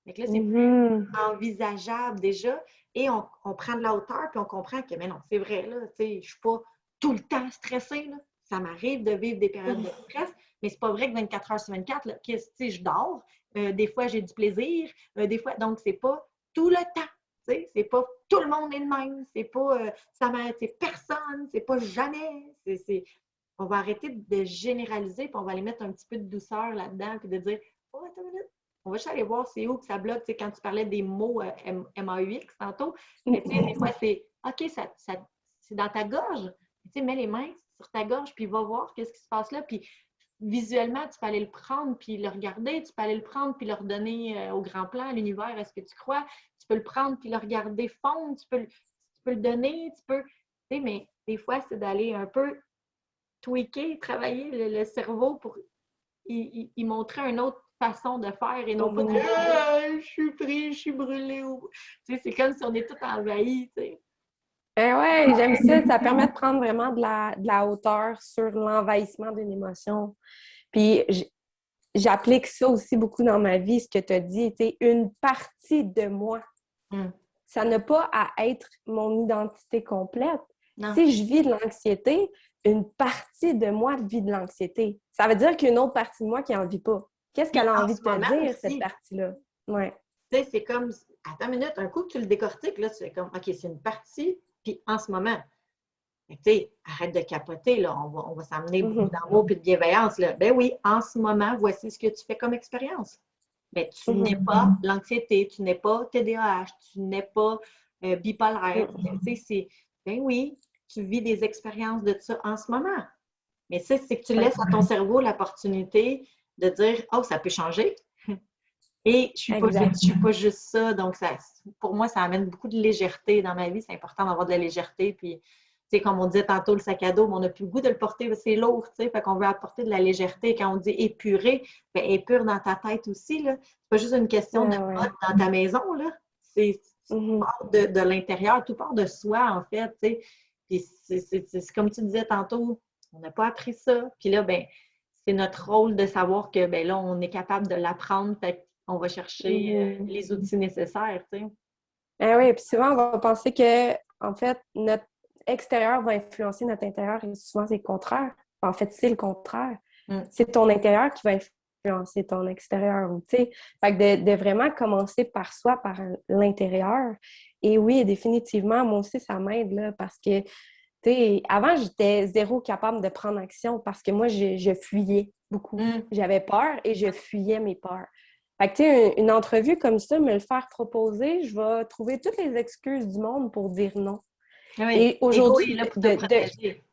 Donc là, c'est plus envisageable déjà. Et on prend de la hauteur, puis on comprend que, mais non, c'est vrai, là, tu sais, je ne suis pas tout le temps stressée, là. Ça m'arrive de vivre des périodes de stress, mais c'est pas vrai que 24 heures sur 24, là, que, je dors. Des fois, j'ai du plaisir. Des fois, donc, c'est pas tout le temps. C'est pas tout le monde est le même. C'est pas c'est personne, c'est pas jamais. On va arrêter de généraliser, puis on va aller mettre un petit peu de douceur là-dedans, puis de dire oh, attends une minute. On va juste aller voir c'est où que ça bloque. Tu sais, quand tu parlais des mots MAUX tantôt, mais tu sais, des fois, c'est OK, c'est dans ta gorge. Tu sais, mets les mains sur ta gorge, puis va voir qu'est-ce qui se passe là. Puis visuellement, tu peux aller le prendre, puis le regarder. Tu peux aller le prendre, puis le redonner au grand plan, à l'univers. Est-ce que tu crois? Tu peux le prendre, puis le regarder fondre. Tu peux le donner. Tu sais, mais des fois, c'est d'aller un peu tweaker, travailler le cerveau pour y montrer une autre façon de faire et non pas de je suis pris, je suis brûlée. Tu sais, c'est comme si on est tout envahi, tu sais. Ouais, j'aime ça. Ça permet de prendre vraiment de la hauteur sur l'envahissement d'une émotion. Puis j'applique ça aussi beaucoup dans ma vie, ce que tu as dit, une partie de moi. Ça n'a pas à être mon identité complète. Non. Si je vis de l'anxiété, une partie de moi vit de l'anxiété. Ça veut dire qu'il y a une autre partie de moi qui n'en vit pas. Qu'est-ce qu'elle a envie de te dire, aussi, cette partie-là? Ouais. Tu sais, c'est comme, attends une minute, un coup que tu le décortiques, là, tu fais comme, OK, c'est une partie, puis en ce moment, tu sais, arrête de capoter, là, on va s'amener beaucoup d'amour et de bienveillance, là. Ben oui, en ce moment, voici ce que tu fais comme expérience. Mais tu n'es pas l'anxiété, tu n'es pas TDAH, tu n'es pas bipolaire. Tu sais, c'est, ben oui, tu vis des expériences de ça en ce moment. Mais ça, c'est que tu laisses à ton cerveau l'opportunité de dire, oh, ça peut changer. Et je ne suis pas juste ça. Donc, pour moi, ça amène beaucoup de légèreté dans ma vie. C'est important d'avoir de la légèreté. Puis, tu sais, comme on disait tantôt, le sac à dos, mais on n'a plus le goût de le porter, c'est lourd, tu sais. Fait qu'on veut apporter de la légèreté. Quand on dit épuré, bien, épure dans ta tête aussi, là. C'est pas juste une question de mode dans ta maison, là. C'est part de l'intérieur, tout part de soi, en fait, tu sais. Puis, c'est comme tu disais tantôt, on n'a pas appris ça. Puis là, ben c'est notre rôle de savoir que, ben là, on est capable de l'apprendre. Fait qu'on va chercher les outils nécessaires, tu sais. Oui, puis souvent, on va penser que, en fait, notre extérieur va influencer notre intérieur et souvent, c'est le contraire. En fait, c'est le contraire. C'est ton intérieur qui va influencer ton extérieur, tu sais. Fait que de vraiment commencer par soi, par l'intérieur. Et oui, définitivement, moi aussi, ça m'aide, là, parce que, tu sais, avant, j'étais zéro capable de prendre action parce que moi, je fuyais beaucoup. J'avais peur et je fuyais mes peurs. Fait que, tu sais, une entrevue comme ça, me le faire proposer, je vais trouver toutes les excuses du monde pour dire non. Oui. Et aujourd'hui, l'ego est là pour te protéger.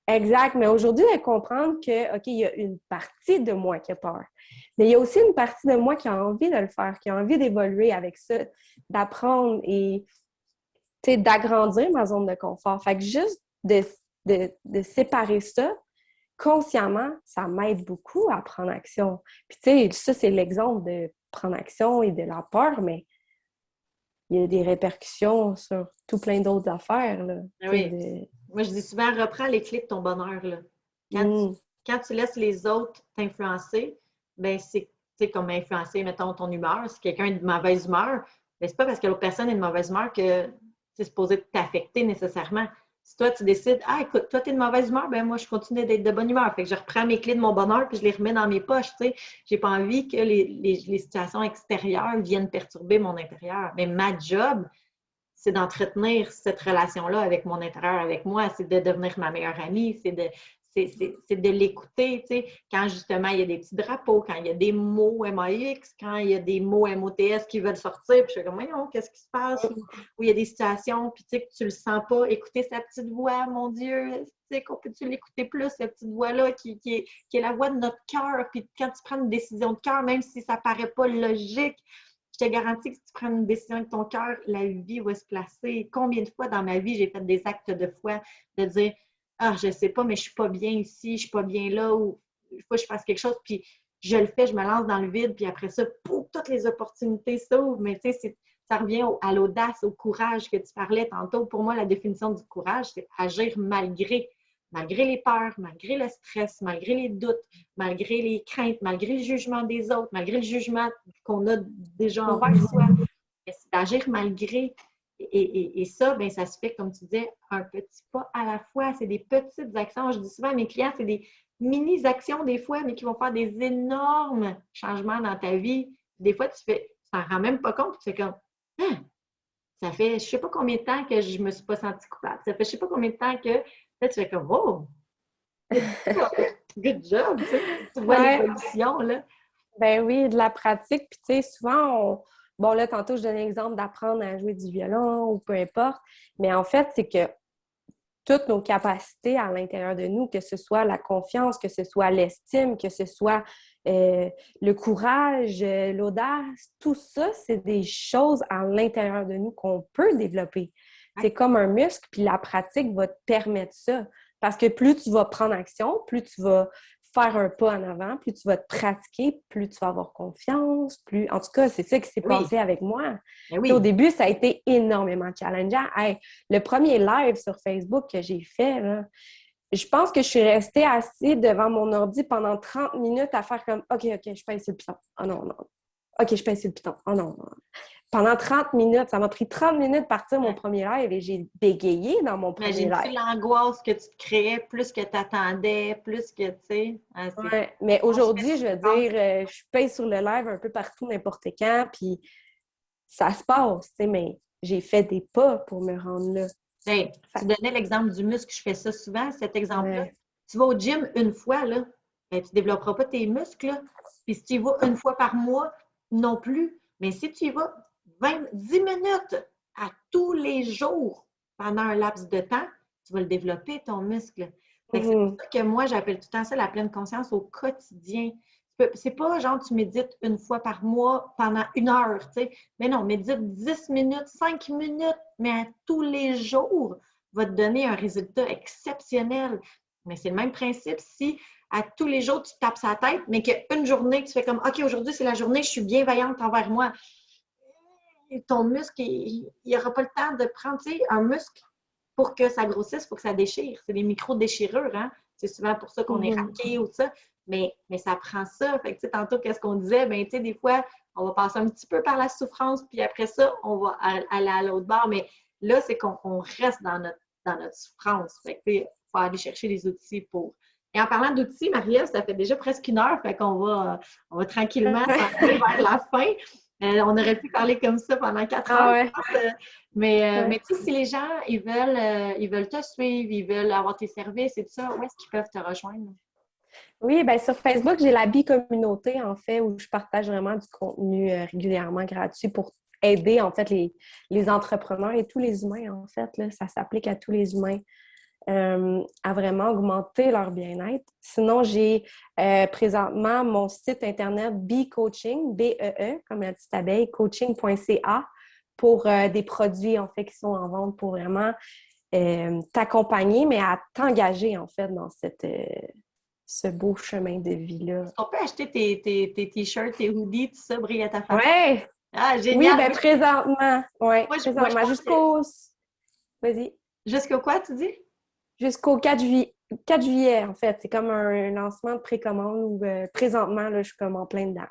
Exact, mais aujourd'hui, de comprendre que, OK, il y a une partie de moi qui a peur, mais il y a aussi une partie de moi qui a envie de le faire, qui a envie d'évoluer avec ça, d'apprendre et, tu sais, d'agrandir ma zone de confort. Fait que juste de séparer ça consciemment, ça m'aide beaucoup à prendre action. Puis, tu sais, ça, c'est l'exemple de prendre action et de la peur, mais il y a des répercussions sur tout plein d'autres affaires, là. Ah Tu sais, oui. Moi, je dis souvent, reprends les clés de ton bonheur, là. Quand tu, Mm. quand tu laisses les autres t'influencer, ben c'est comme influencer, mettons, ton humeur. Si quelqu'un est de mauvaise humeur, ben c'est pas parce que l'autre personne est de mauvaise humeur que c'est supposé t'affecter nécessairement. Si toi, tu décides, ah, écoute, toi, tu es de mauvaise humeur, ben moi, je continue d'être de bonne humeur. Fait que je reprends mes clés de mon bonheur puis je les remets dans mes poches, tu sais. J'ai pas envie que les situations extérieures viennent perturber mon intérieur. Mais ma job, c'est d'entretenir cette relation-là avec mon intérieur, avec moi, c'est de devenir ma meilleure amie, c'est de l'écouter, tu sais, quand justement il y a des petits drapeaux, quand il y a des mots MAX, quand il y a des mots MOTS qui veulent sortir, puis je suis comme, voyons, qu'est-ce qui se passe? Ou il y a des situations, puis tu sais, que tu le sens pas, écouter sa petite voix, mon Dieu, tu sais, qu'on peut-tu l'écouter plus, cette petite voix-là, qui est la voix de notre cœur, puis quand tu prends une décision de cœur, même si ça paraît pas logique, je te garantis que si tu prends une décision avec ton cœur, la vie va se placer. Combien de fois dans ma vie, j'ai fait des actes de foi, de dire ah, je sais pas, mais je suis pas bien ici, je suis pas bien là, ou il faut que je fasse quelque chose, puis je le fais, je me lance dans le vide, puis après ça, pouf, toutes les opportunités s'ouvrent. Mais tu sais, ça revient à l'audace, au courage que tu parlais tantôt. Pour moi, la définition du courage, c'est agir malgré les peurs, malgré le stress, malgré les doutes, malgré les craintes, malgré le jugement des autres, malgré le jugement qu'on a déjà envers soi. C'est d'agir malgré. Et ça, ben, ça se fait, comme tu disais, un petit pas à la fois. C'est des petites actions. Je dis souvent à mes clients, c'est des mini-actions des fois, mais qui vont faire des énormes changements dans ta vie. Des fois, tu t'en rends même pas compte. Tu fais comme, ah, ça fait je ne sais pas combien de temps que je ne me suis pas sentie coupable. Ça fait je ne sais pas combien de temps que là, tu fais comme, oh, good job, tu vois Ouais. l'évolution, là. Ben oui, de la pratique. Puis, tu sais, souvent, bon, là, tantôt, je donne l'exemple d'apprendre à jouer du violon ou peu importe. Mais en fait, c'est que toutes nos capacités à l'intérieur de nous, que ce soit la confiance, que ce soit l'estime, que ce soit le courage, l'audace, tout ça, c'est des choses à l'intérieur de nous qu'on peut développer. C'est comme un muscle, puis la pratique va te permettre ça. Parce que plus tu vas prendre action, plus tu vas faire un pas en avant, plus tu vas te pratiquer, plus tu vas avoir confiance, plus... En tout cas, c'est ça qui s'est passé avec moi. Oui. Au début, ça a été énormément challengeant. Hey, le premier live sur Facebook que j'ai fait, là, je pense que je suis restée assise devant mon ordi pendant 30 minutes à faire comme « OK, je pèse sur le piton. Oh non, non. OK, je pèse sur le piton. Oh non, non. » Pendant 30 minutes, ça m'a pris 30 minutes de partir mon premier live et j'ai bégayé dans mon premier live. Imagine-tu l'angoisse que tu te créais, plus que tu attendais, plus que, tu sais... Ouais, mais aujourd'hui, je veux dire, je pèse sur le live un peu partout, n'importe quand, puis ça se passe, tu sais, mais j'ai fait des pas pour me rendre là. Hey, tu donnais l'exemple du muscle, je fais ça souvent, cet exemple-là. Ouais. Tu vas au gym une fois, là, ben, tu ne développeras pas tes muscles, là. Puis si tu y vas une fois par mois, non plus. Mais si tu y vas 10 minutes à tous les jours pendant un laps de temps, tu vas le développer, ton muscle. C'est pour ça que moi, j'appelle tout le temps ça la pleine conscience au quotidien. C'est pas genre tu médites une fois par mois pendant 1 heure, tu sais. Mais non, médite 10 minutes, 5 minutes, mais à tous les jours va te donner un résultat exceptionnel. Mais c'est le même principe si à tous les jours tu te tapes sa tête, mais qu'une journée tu fais comme OK, aujourd'hui c'est la journée, je suis bienveillante envers moi. Et ton muscle, il n'aura pas le temps de prendre, tu sais, un muscle pour que ça grossisse, il faut que ça déchire. C'est des micro-déchirures, hein? C'est souvent pour ça qu'on est raqué ou ça. Mais ça prend ça. Fait que, tu sais, tantôt, qu'est-ce qu'on disait? Ben, tu sais, des fois, on va passer un petit peu par la souffrance, puis après ça, on va aller à l'autre bord. Mais là, c'est qu'on reste dans notre souffrance. Fait que, tu sais, il faut aller chercher les outils pour. Et en parlant d'outils, Marie-Ève, ça fait déjà presque 1 heure, fait qu'on va tranquillement aller vers la fin. On aurait pu parler comme ça pendant 4 heures. Ouais. Mais tu sais, si les gens, ils veulent te suivre, ils veulent avoir tes services et tout ça, où est-ce qu'ils peuvent te rejoindre? Oui, bien sur Facebook, j'ai la bi-communauté, en fait, où je partage vraiment du contenu régulièrement gratuit pour aider, en fait, les entrepreneurs et tous les humains, en fait. Là, ça s'applique à tous les humains à vraiment augmenter leur bien-être. Sinon, j'ai présentement mon site internet B-Coaching, B-E-E, comme la petite abeille, coaching.ca, pour des produits, en fait, qui sont en vente pour vraiment t'accompagner, mais à t'engager, en fait, dans ce beau chemin de vie-là. On peut acheter tes t-shirts, tes hoodies, tout ça, brille à ta façon. Ouais! Ah, Oui, génial! ben présentement. Ouais, Moi, je présentement. pense que... Vas-y. Jusqu'au quoi, tu dis? Jusqu'au 4 juillet, en fait. C'est comme un lancement de précommande où présentement, là, je suis comme en plein dedans.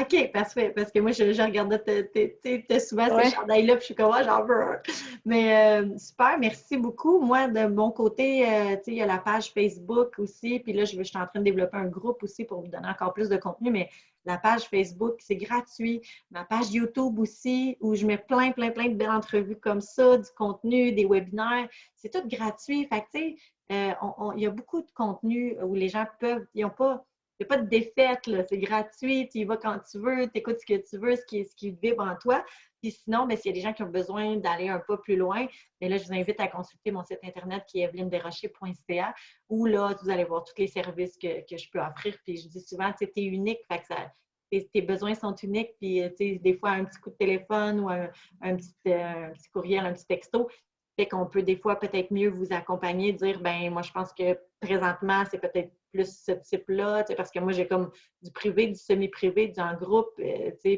OK, parfait. Parce que moi, je regardais t'es souvent ces Ouais. chandails-là, puis je suis comme, ah, j'en veux un. Mais super, merci beaucoup. Moi, de mon côté, tu sais, il y a la page Facebook aussi, puis là, je suis en train de développer un groupe aussi pour vous donner encore plus de contenu, mais la page Facebook, c'est gratuit. Ma page YouTube aussi, où je mets plein de belles entrevues comme ça, du contenu, des webinaires, c'est tout gratuit. Fait que, tu sais, il y a beaucoup de contenu où les gens peuvent, ils n'ont pas il n'y a pas de défaite, là. C'est gratuit, tu y vas quand tu veux, tu écoutes ce que tu veux, ce qui vibre en toi. Puis sinon, ben, s'il y a des gens qui ont besoin d'aller un pas plus loin, bien là, je vous invite à consulter mon site internet qui est evelynedesrochers.ca où là, vous allez voir tous les services que je peux offrir. Puis je dis souvent, tu es unique, fait que tes besoins sont uniques. Puis, tu sais, des fois, un petit coup de téléphone ou un petit courriel, un petit texto, fait qu'on peut des fois peut-être mieux vous accompagner, dire, ben moi, je pense que présentement, c'est peut-être plus ce type-là, parce que moi, j'ai comme du privé, du semi-privé, du en groupe,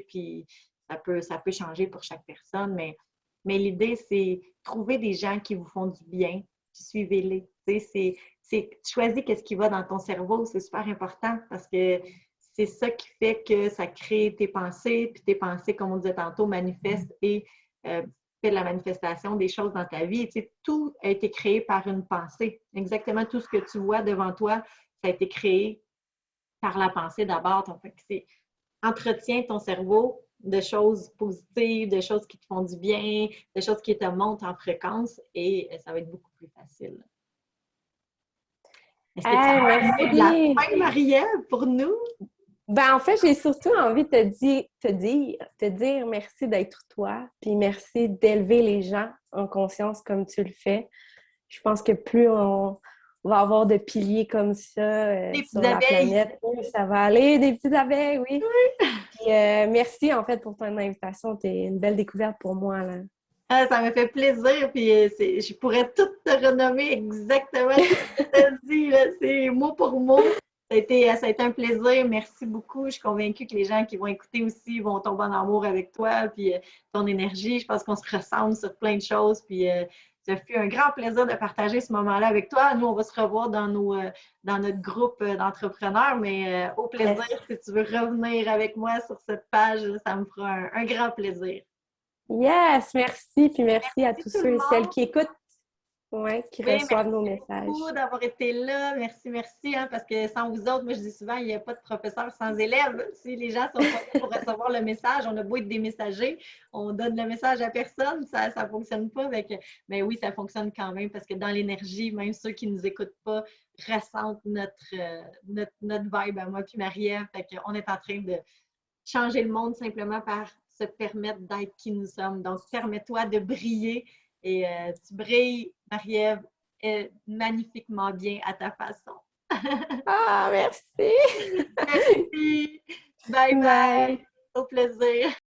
puis ça peut changer pour chaque personne, mais l'idée, c'est trouver des gens qui vous font du bien, puis suivez-les. Choisis qu'est-ce qui va dans ton cerveau, c'est super important parce que c'est ça qui fait que ça crée tes pensées, puis tes pensées, comme on disait tantôt, manifestent et fait de la manifestation des choses dans ta vie. Tu sais, tout a été créé par une pensée. Exactement tout ce que tu vois devant toi, ça a été créé par la pensée d'abord. Donc, entretiens ton cerveau de choses positives, de choses qui te font du bien, de choses qui te montent en fréquence et ça va être beaucoup plus facile. Est-ce que tu Hey, as un mot de la merci! fin, Marie-Ève, pour nous? Ben, en fait, j'ai surtout envie de te dire merci d'être toi, puis merci d'élever les gens en conscience comme tu le fais. Je pense que plus on va avoir de piliers comme ça Les sur petites la abeilles. planète, plus ça va aller. Des petites abeilles, oui. Puis, merci, en fait, pour ton invitation. Tu es une belle découverte pour moi, là. Ah, ça me fait plaisir, puis je pourrais tout te renommer exactement ce que tu as dit, là. C'est mot pour mot. Ça a été un plaisir. Merci beaucoup. Je suis convaincue que les gens qui vont écouter aussi vont tomber en amour avec toi, puis ton énergie. Je pense qu'on se ressemble sur plein de choses, puis ça fut un grand plaisir de partager ce moment-là avec toi. Nous, on va se revoir dans notre groupe d'entrepreneurs, mais au plaisir, Yes. si tu veux revenir avec moi sur cette page, ça me fera un grand plaisir. Yes, merci. Puis merci à Merci tous tout le ceux et celles monde. qui écoutent, ouais, qui Oui, reçoivent nos merci beaucoup messages. d'avoir été là. Merci, hein, parce que sans vous autres, moi je dis souvent, il n'y a pas de professeur sans élèves. Si les gens ne sont pas là pour recevoir le message, on a beau être des messagers, on donne le message à personne, ça ne fonctionne pas. Mais oui, ça fonctionne quand même parce que dans l'énergie, même ceux qui ne nous écoutent pas ressentent notre vibe à moi puis Marie-Ève. On est en train de changer le monde simplement par se permettre d'être qui nous sommes. Donc, permets-toi de briller et tu brilles, Marie-Ève, magnifiquement bien à ta façon. Ah, merci! Merci. Bye bye. Bye! Au plaisir.